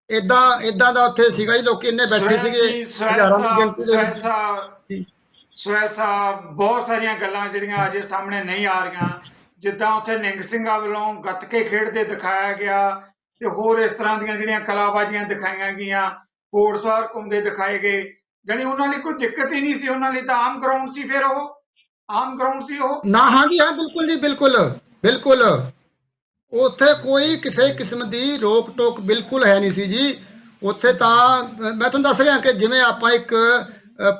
ਇਦਾਂ ਦਾ ਉੱਥੇ ਸੀਗਾ ਜੀ। ਲੋਕੀ ਇੰਨੇ ਬੈਠੇ ਸੀਗੇ, ਹਜ਼ਾਰਾਂ ਦੀ ਗਿਣਤੀ ਦੇ ਵਿੱਚ। ਸੁਹੇਜ ਸਾਹਿਬ, ਬਹੁਤ ਸਾਰੀਆਂ ਗੱਲਾਂ ਜਿਹੜੀਆਂ ਅਜੇ ਸਾਹਮਣੇ ਨਹੀਂ ਆ ਰਹੀਆਂ, ਜਿੱਦਾਂ ਉੱਥੇ ਨਿੰਗ ਸਿੰਘਾਂ ਵੱਲੋਂ ਗੱਤਕੇ ਖੇਡਦੇ ਦਿਖਾਇਆ ਗਿਆ ਤੇ ਹੋਰ ਇਸ ਤਰ੍ਹਾਂ ਦੀਆਂ ਜਿਹੜੀਆਂ ਕਲਾਬਾਜ਼ੀਆਂ ਦਿਖਾਈਆਂ ਗਈਆਂ, ਘੋੜਸਵਾਰ ਘੁੰਮਦੇ ਦਿਖਾਏ ਗਏ, ਜਾਨੀ ਉਹਨਾਂ ਲਈ ਕੋਈ ਦਿੱਕਤ ਹੀ ਨਹੀਂ ਸੀ, ਉਹਨਾਂ ਲਈ ਤਾਂ ਆਮ ਗਰਾਊਂਡ ਸੀ। ਫਿਰ ਉਹ ਆਮ ਗਰਾਊਂਡ ਸੀ ਉਹ ਨਾ, ਹਾਂ ਜੀ ਹਾਂ, ਬਿਲਕੁਲ ਜੀ, ਬਿਲਕੁਲ ਬਿਲਕੁਲ। ਉੱਥੇ ਕੋਈ ਕਿਸੇ ਕਿਸਮ ਦੀ ਰੋਕ ਟੋਕ ਬਿਲਕੁਲ ਹੈ ਨਹੀਂ ਸੀ ਜੀ। ਉੱਥੇ ਤਾਂ ਮੈਂ ਤੁਹਾਨੂੰ ਦੱਸ ਰਿਹਾ ਕਿ ਜਿਵੇਂ ਆਪਾਂ ਇੱਕ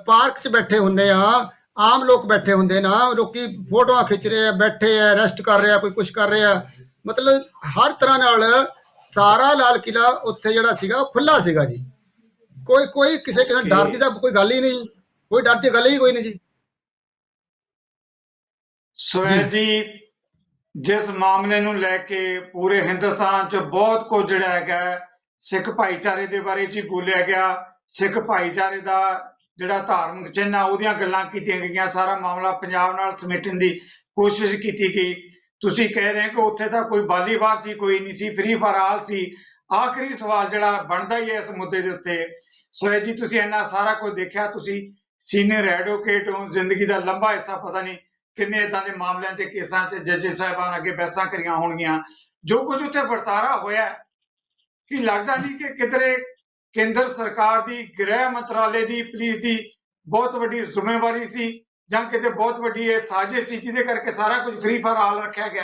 ਪਾਰਕ 'ਚ ਬੈਠੇ ਹੁੰਦੇ ਆ, ਆਮ ਲੋਕ ਬੈਠੇ ਹੁੰਦੇ ਨਾ, ਲੋਕੀ ਫੋਟੋਆਂ ਖਿੱਚ ਰਹੇ ਆ, ਬੈਠੇ ਆ, ਰੈਸਟ ਕਰ ਰਿਹਾ, ਕੋਈ ਕੁਛ ਕਰ ਰਿਹਾ, ਮਤਲਬ ਹਰ ਤਰ੍ਹਾਂ ਨਾਲ ਸਾਰਾ ਲਾਲ ਕਿਲ੍ਹਾ ਉੱਥੇ ਜਿਹੜਾ ਸੀਗਾ ਉਹ ਖੁੱਲਾ ਸੀਗਾ ਜੀ। ਕੋਈ ਕਿਸੇ ਡਰ ਦੀ ਤਾਂ ਕੋਈ ਗੱਲ ਹੀ ਨਹੀਂ, ਕੋਈ ਡਰ ਦੀ ਗੱਲ ਹੀ ਕੋਈ ਨਹੀਂ ਜੀ। ਸੁਹੇਜ ਜੀ, ਜਿਸ ਮਾਮਲੇ ਨੂੰ ਲੈ ਕੇ ਪੂਰੇ ਹਿੰਦੁਸਤਾਨ 'ਚ ਬਹੁਤ ਕੁਝ ਜਿਹੜਾ ਹੈਗਾ ਸਿੱਖ ਭਾਈਚਾਰੇ ਦੇ ਬਾਰੇ 'ਚ ਹੀ ਬੋਲਿਆ ਗਿਆ, ਸਿੱਖ ਭਾਈਚਾਰੇ ਦਾ ਜਿਹੜਾ ਧਾਰਮਿਕ ਚਿੰਨ੍ਹ ਆ ਉਹਦੀਆਂ ਗੱਲਾਂ ਕੀਤੀਆਂ ਗਈਆਂ, ਸਾਰਾ ਮਾਮਲਾ ਪੰਜਾਬ ਨਾਲ ਸਮੇਟਣ ਦੀ ਕੋਸ਼ਿਸ਼ ਕੀਤੀ ਗਈ। ਤੁਸੀਂ ਕਹਿ ਰਹੇ ਕਿ ਉੱਥੇ ਤਾਂ ਕੋਈ ਬਾਲੀਵਾਰ ਸੀ, ਕੋਈ ਨਹੀਂ ਸੀ, ਫ੍ਰੀ ਫਾਰ ਆਲ ਸੀ। ਆਖਰੀ ਸਵਾਲ ਜਿਹੜਾ ਬਣਦਾ ਹੀ ਹੈ ਇਸ ਮੁੱਦੇ ਦੇ ਉੱਤੇ, ਸੁਹੇਜ ਜੀ ਤੁਸੀਂ ਇੰਨਾ ਸਾਰਾ ਕੁਝ ਦੇਖਿਆ, ਤੁਸੀਂ ਸੀਨੀਅਰ ਐਡਵੋਕੇਟ ਹੋ, ਜ਼ਿੰਦਗੀ ਦਾ ਲੰਬਾ ਹਿੱਸਾ ਪਤਾ ਨਹੀਂ ਕਿੰਨੇ ਇਦਾਂ ਦੇ ਮਾਮਲਿਆਂ ਤੇ ਕੇਸਾਂ 'ਚ ਜੱਜ ਸਾਹਿਬਾਨ ਅੱਗੇ ਬਹਿਸਾਂ ਕਰੀਆਂ ਹੋਣਗੀਆਂ। ਜੋ ਕੁਝ ਉੱਥੇ ਵਰਤਾਰਾ ਹੋਇਆ, ਕੀ ਲੱਗਦਾ ਨਹੀਂ ਕਿ ਕਿਧਰੇ ਕੇਂਦਰ ਸਰਕਾਰ ਦੀ, ਗ੍ਰਹਿ ਮੰਤਰਾਲੇ ਦੀ, ਪੁਲਿਸ ਦੀ ਬਹੁਤ ਵੱਡੀ ਜ਼ਿੰਮੇਵਾਰੀ ਸੀ, ਜਾਂ ਕਿਤੇ ਬਹੁਤ ਵੱਡੀ ਇਹ ਸਾਜ਼ਿਸ਼ ਸੀ ਜਿਹਦੇ ਕਰਕੇ ਸਾਰਾ ਕੁਝ ਫ੍ਰੀ ਫਾਰ ਆਲ ਰੱਖਿਆ ਗਿਆ?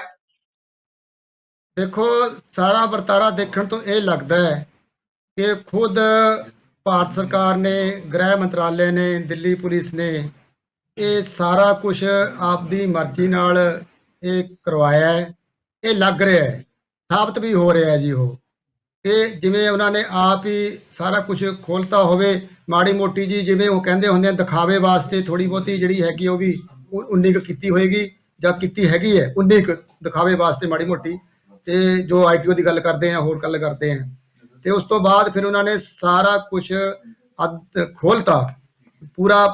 ਦੇਖੋ, ਸਾਰਾ ਵਰਤਾਰਾ ਦੇਖਣ ਤੋਂ ਇਹ ਲੱਗਦਾ ਹੈ ਕਿ ਖੁਦ ਭਾਰਤ ਸਰਕਾਰ ਨੇ, ਗ੍ਰਹਿ ਮੰਤਰਾਲੇ ਨੇ, ਦਿੱਲੀ ਪੁਲਿਸ ਨੇ ਇਹ ਸਾਰਾ ਕੁਝ ਆਪਦੀ ਮਰਜ਼ੀ ਨਾਲ ਇਹ ਕਰਵਾਇਆ ਹੈ। ਇਹ ਲੱਗ ਰਿਹਾ ਹੈ, ਸਾਬਤ ਵੀ ਹੋ ਰਿਹਾ ਹੈ ਜੀ ਉਹ, ਕਿ ਜਿਵੇਂ ਉਹਨਾਂ ਨੇ ਆਪ ਹੀ ਸਾਰਾ ਕੁਝ ਖੋਲ੍ਹਤਾ ਹੋਵੇ। ਮਾੜੀ ਮੋਟੀ ਜੀ ਜਿਵੇਂ ਉਹ ਕਹਿੰਦੇ ਹੁੰਦੇ ਆ ਦਿਖਾਵੇ ਵਾਸਤੇ ਥੋੜ੍ਹੀ ਬਹੁਤੀ ਜਿਹੜੀ ਹੈਗੀ ਉਹ ਵੀ ਉਨੀ ਕੁ ਕੀਤੀ ਹੋਏਗੀ, ਜਾਂ ਕੀਤੀ ਹੈਗੀ ਹੈ ਉਨੀ ਕੁ ਦਿਖਾਵੇ ਵਾਸਤੇ ਮਾੜੀ ਮੋਟੀ। ਤੇ ਜੋ ITO ਦੀ ਗੱਲ ਕਰਦੇ ਆ, ਹੋਰ ਗੱਲ ਕਰਦੇ ਆ, ਤੇ ਉਸ ਤੋਂ ਬਾਅਦ ਫਿਰ ਉਹਨਾਂ ਨੇ ਸਾਰਾ ਕੁਝ ਖੋਲ੍ਹਤਾ ਪੂਰਾ।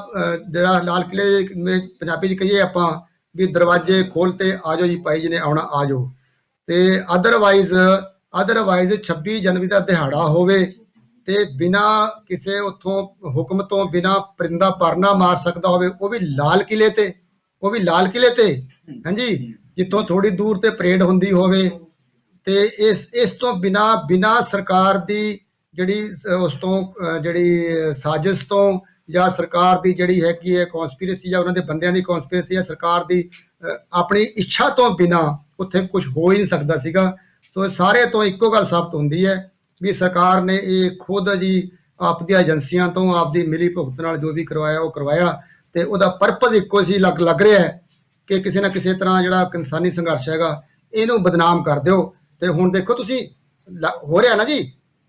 ਜਿਹੜਾ ਲਾਲ ਕਿਲ੍ਹੇ ਪੰਜਾਬੀ 'ਚ ਕਹੀਏ ਆਪਾਂ ਵੀ ਦਰਵਾਜ਼ੇ ਖੋਲ੍ਹਤੇ, ਆ ਜਾਓ ਜੀ ਭਾਈ ਜੀ ਨੇ ਆਉਣਾ ਆ ਜਾਓ। ਤੇ ਅਦਰਵਾਈਜ਼ 26 ਜਨਵਰੀ ਦਾ ਦਿਹਾੜਾ ਹੋਵੇ ਤੇ ਬਿਨਾਂ ਕਿਸੇ ਉੱਥੋਂ ਹੁਕਮ ਤੋਂ ਬਿਨਾਂ ਪਰਿੰਦਾ ਪਰ ਨਾ ਮਾਰ ਸਕਦਾ ਹੋਵੇ, ਉਹ ਵੀ ਲਾਲ ਕਿਲ੍ਹੇ ਤੇ, ਹਾਂਜੀ, ਜਿੱਥੋਂ ਥੋੜੀ ਦੂਰ ਤੇ ਪਰੇਡ ਹੁੰਦੀ ਹੋਵੇ। ਤੇ ਇਸ ਤੋਂ ਬਿਨਾਂ ਸਰਕਾਰ ਦੀ ਜਿਹੜੀ ਉਸ ਤੋਂ ਜਿਹੜੀ ਸਾਜ਼ਿਸ਼ ਤੋਂ, ਜਾਂ ਸਰਕਾਰ ਦੀ ਜਿਹੜੀ ਹੈਗੀ ਹੈ ਕੌਂਸਪੀਰੇਸੀ, ਜਾਂ ਉਹਨਾਂ ਦੇ ਬੰਦਿਆਂ ਦੀ ਕੌਂਸਪੀਰੇਸੀ, ਜਾਂ ਸਰਕਾਰ ਦੀ ਆਪਣੀ ਇੱਛਾ ਤੋਂ ਬਿਨਾਂ ਉੱਥੇ ਕੁਝ ਹੋ ਹੀ ਨਹੀਂ ਸਕਦਾ ਸੀਗਾ। ਸੋ ਸਾਰੇ ਤੋਂ ਇੱਕੋ ਗੱਲ ਸਾਬਤ ਹੁੰਦੀ ਹੈ ਵੀ ਸਰਕਾਰ ਨੇ ਇਹ ਖੁਦ ਜੀ ਆਪਦੀ ਏਜੰਸੀਆਂ ਤੋਂ ਆਪਦੀ ਮਿਲੀ ਭੁਗਤ ਨਾਲ ਜੋ ਵੀ ਕਰਵਾਇਆ ਉਹ ਕਰਵਾਇਆ, ਤੇ ਉਹਦਾ ਪਰਪਸ ਇੱਕੋ ਸੀ ਲੱਗ ਰਿਹਾ ਹੈ ਕਿ ਕਿਸੇ ਨਾ ਕਿਸੇ ਤਰ੍ਹਾਂ ਜਿਹੜਾ ਕਿਸਾਨੀ ਸੰਘਰਸ਼ ਹੈਗਾ ਇਹਨੂੰ ਬਦਨਾਮ ਕਰ ਦਿਓ। ਤੇ ਹੁਣ ਦੇਖੋ ਤੁਸੀਂ ਹੋ ਰਿਹਾ ਨਾ ਜੀ,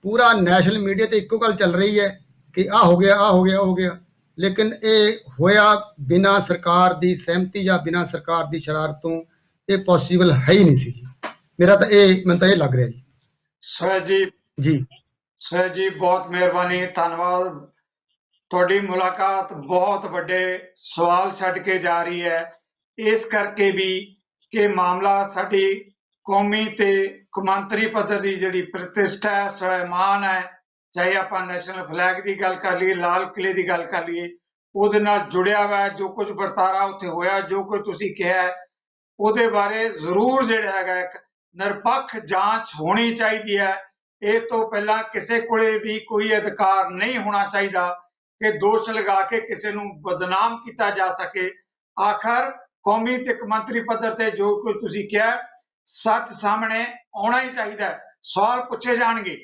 ਪੂਰਾ ਨੈਸ਼ਨਲ ਮੀਡੀਆ ਤੇ ਇੱਕੋ ਗੱਲ ਚੱਲ ਰਹੀ ਹੈ ਕਿ ਆਹ ਹੋ ਗਿਆ, ਆਹ ਹੋ ਗਿਆ, ਉਹ ਹੋ ਗਿਆ, ਲੇਕਿਨ ਇਹ ਹੋਇਆ ਬਿਨਾਂ ਸਰਕਾਰ ਦੀ ਸਹਿਮਤੀ ਜਾਂ ਬਿਨਾਂ ਸਰਕਾਰ ਦੀ ਸ਼ਰਾਰਤ ਤੋਂ ਇਹ ਪੋਸੀਬਲ ਹੈ ਹੀ ਨਹੀਂ ਸੀ ਜੀ। ਮੈਨੂੰ ਤਾਂ ਇਹ ਲੱਗ ਰਿਹਾ ਜੀ। ਸੋਹਿਲ ਜੀ ਜੀ ਸੋਹਿਲ ਜੀ, ਬਹੁਤ ਮਿਹਰਬਾਨੀ, ਧੰਨਵਾਦ। ਤੁਹਾਡੀ ਮੁਲਾਕਾਤ ਬਹੁਤ ਵੱਡੇ ਸਵਾਲ ਛੱਡ ਕੇ ਜਾ ਰਹੀ ਹੈ, ਇਸ ਕਰਕੇ ਵੀ ਕਿ ਮਾਮਲਾ ਸਾਡੀ ਕੌਮੀ ਤੇ ਕੌਮਾਂਤਰੀ ਪੱਧਰ ਦੀ ਜਿਹੜੀ ਪ੍ਰਤਿਸ਼ਠਾ ਹੈ, ਸਵੈਮਾਨ ਹੈ, ਚਾਹੇ ਆਪਾਂ ਨੈਸ਼ਨਲ ਫਲੈਗ ਦੀ ਗੱਲ ਕਰ ਲਈਏ, ਲਾਲ ਕਿਲੇ ਦੀ ਗੱਲ ਕਰ ਲਈਏ, ਉਹਦੇ ਨਾਲ ਜੁੜਿਆ ਹੋਇਆ ਜੋ ਕੁਝ ਵਰਤਾਰਾ ਉੱਥੇ ਹੋਇਆ, ਜੋ ਕੁਝ ਤੁਸੀਂ ਕਿਹਾ, ਉਹਦੇ ਬਾਰੇ ਜ਼ਰੂਰ ਜਿਹੜਾ ਹੈਗਾ ਇੱਕ ਨਿਰਪੱਖ ਜਾਂਚ ਹੋਣੀ ਚਾਹੀਦੀ ਹੈ। ਇਹ ਤੋਂ ਪਹਿਲਾਂ ਕਿਸੇ ਕੋਲੇ ਵੀ ਕੋਈ ਅਧਿਕਾਰ ਨਹੀਂ ਹੋਣਾ ਚਾਹੀਦਾ ਕਿ ਦੋਸ਼ ਲਗਾ ਕੇ ਕਿਸੇ ਨੂੰ ਬਦਨਾਮ ਕੀਤਾ ਜਾ ਸਕੇ। ਆਖਰ ਕੌਮੀ ਤੇ ਕੌਮਾਂਤਰੀ ਪੱਧਰ ਤੇ ਜੋ ਕੁਝ ਤੁਸੀਂ ਕਿਹਾ, ਸੱਚ ਸਾਹਮਣੇ ਆਉਣਾ ਹੀ ਚਾਹੀਦਾ, ਸਵਾਲ ਪੁੱਛੇ ਜਾਣਗੇ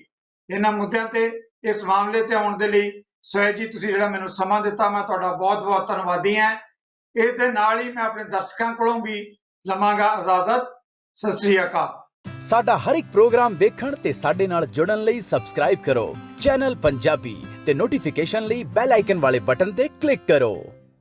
ਇਹਨਾਂ ਮੁੱਦਿਆਂ ਤੇ। ਇਸ ਮਾਮਲੇ ਤੇ ਆਉਣ ਦੇ ਲਈ ਸੋਹਿਲ ਜੀ ਤੁਸੀਂ ਜਿਹੜਾ ਮੈਨੂੰ ਸਮਾਂ ਦਿੱਤਾ, ਮੈਂ ਤੁਹਾਡਾ ਬਹੁਤ ਬਹੁਤ ਧੰਨਵਾਦੀ ਹਾਂ। ਇਸ ਦੇ ਨਾਲ ਹੀ ਮੈਂ ਆਪਣੇ ਦਰਸ਼ਕਾਂ ਕੋਲੋਂ ਵੀ ਲਵਾਂਗਾ ਇਜਾਜ਼ਤ। ਸਤਿ ਸ੍ਰੀ ਅਕਾਲ। ਸਾਡਾ ਹਰ ਇੱਕ ਪ੍ਰੋਗਰਾਮ ਦੇਖਣ ਤੇ ਸਾਡੇ ਨਾਲ ਜੁੜਨ ਲਈ ਸਬਸਕ੍ਰਾਈਬ ਕਰੋ ਚੈਨਲ ਪੰਜਾਬੀ ਤੇ ਨੋਟੀਫਿਕੇਸ਼ਨ ਲਈ ਬੈਲ ਆਈਕਨ ਵਾਲੇ ਬਟਨ ਤੇ ਕਲਿੱਕ ਕਰੋ।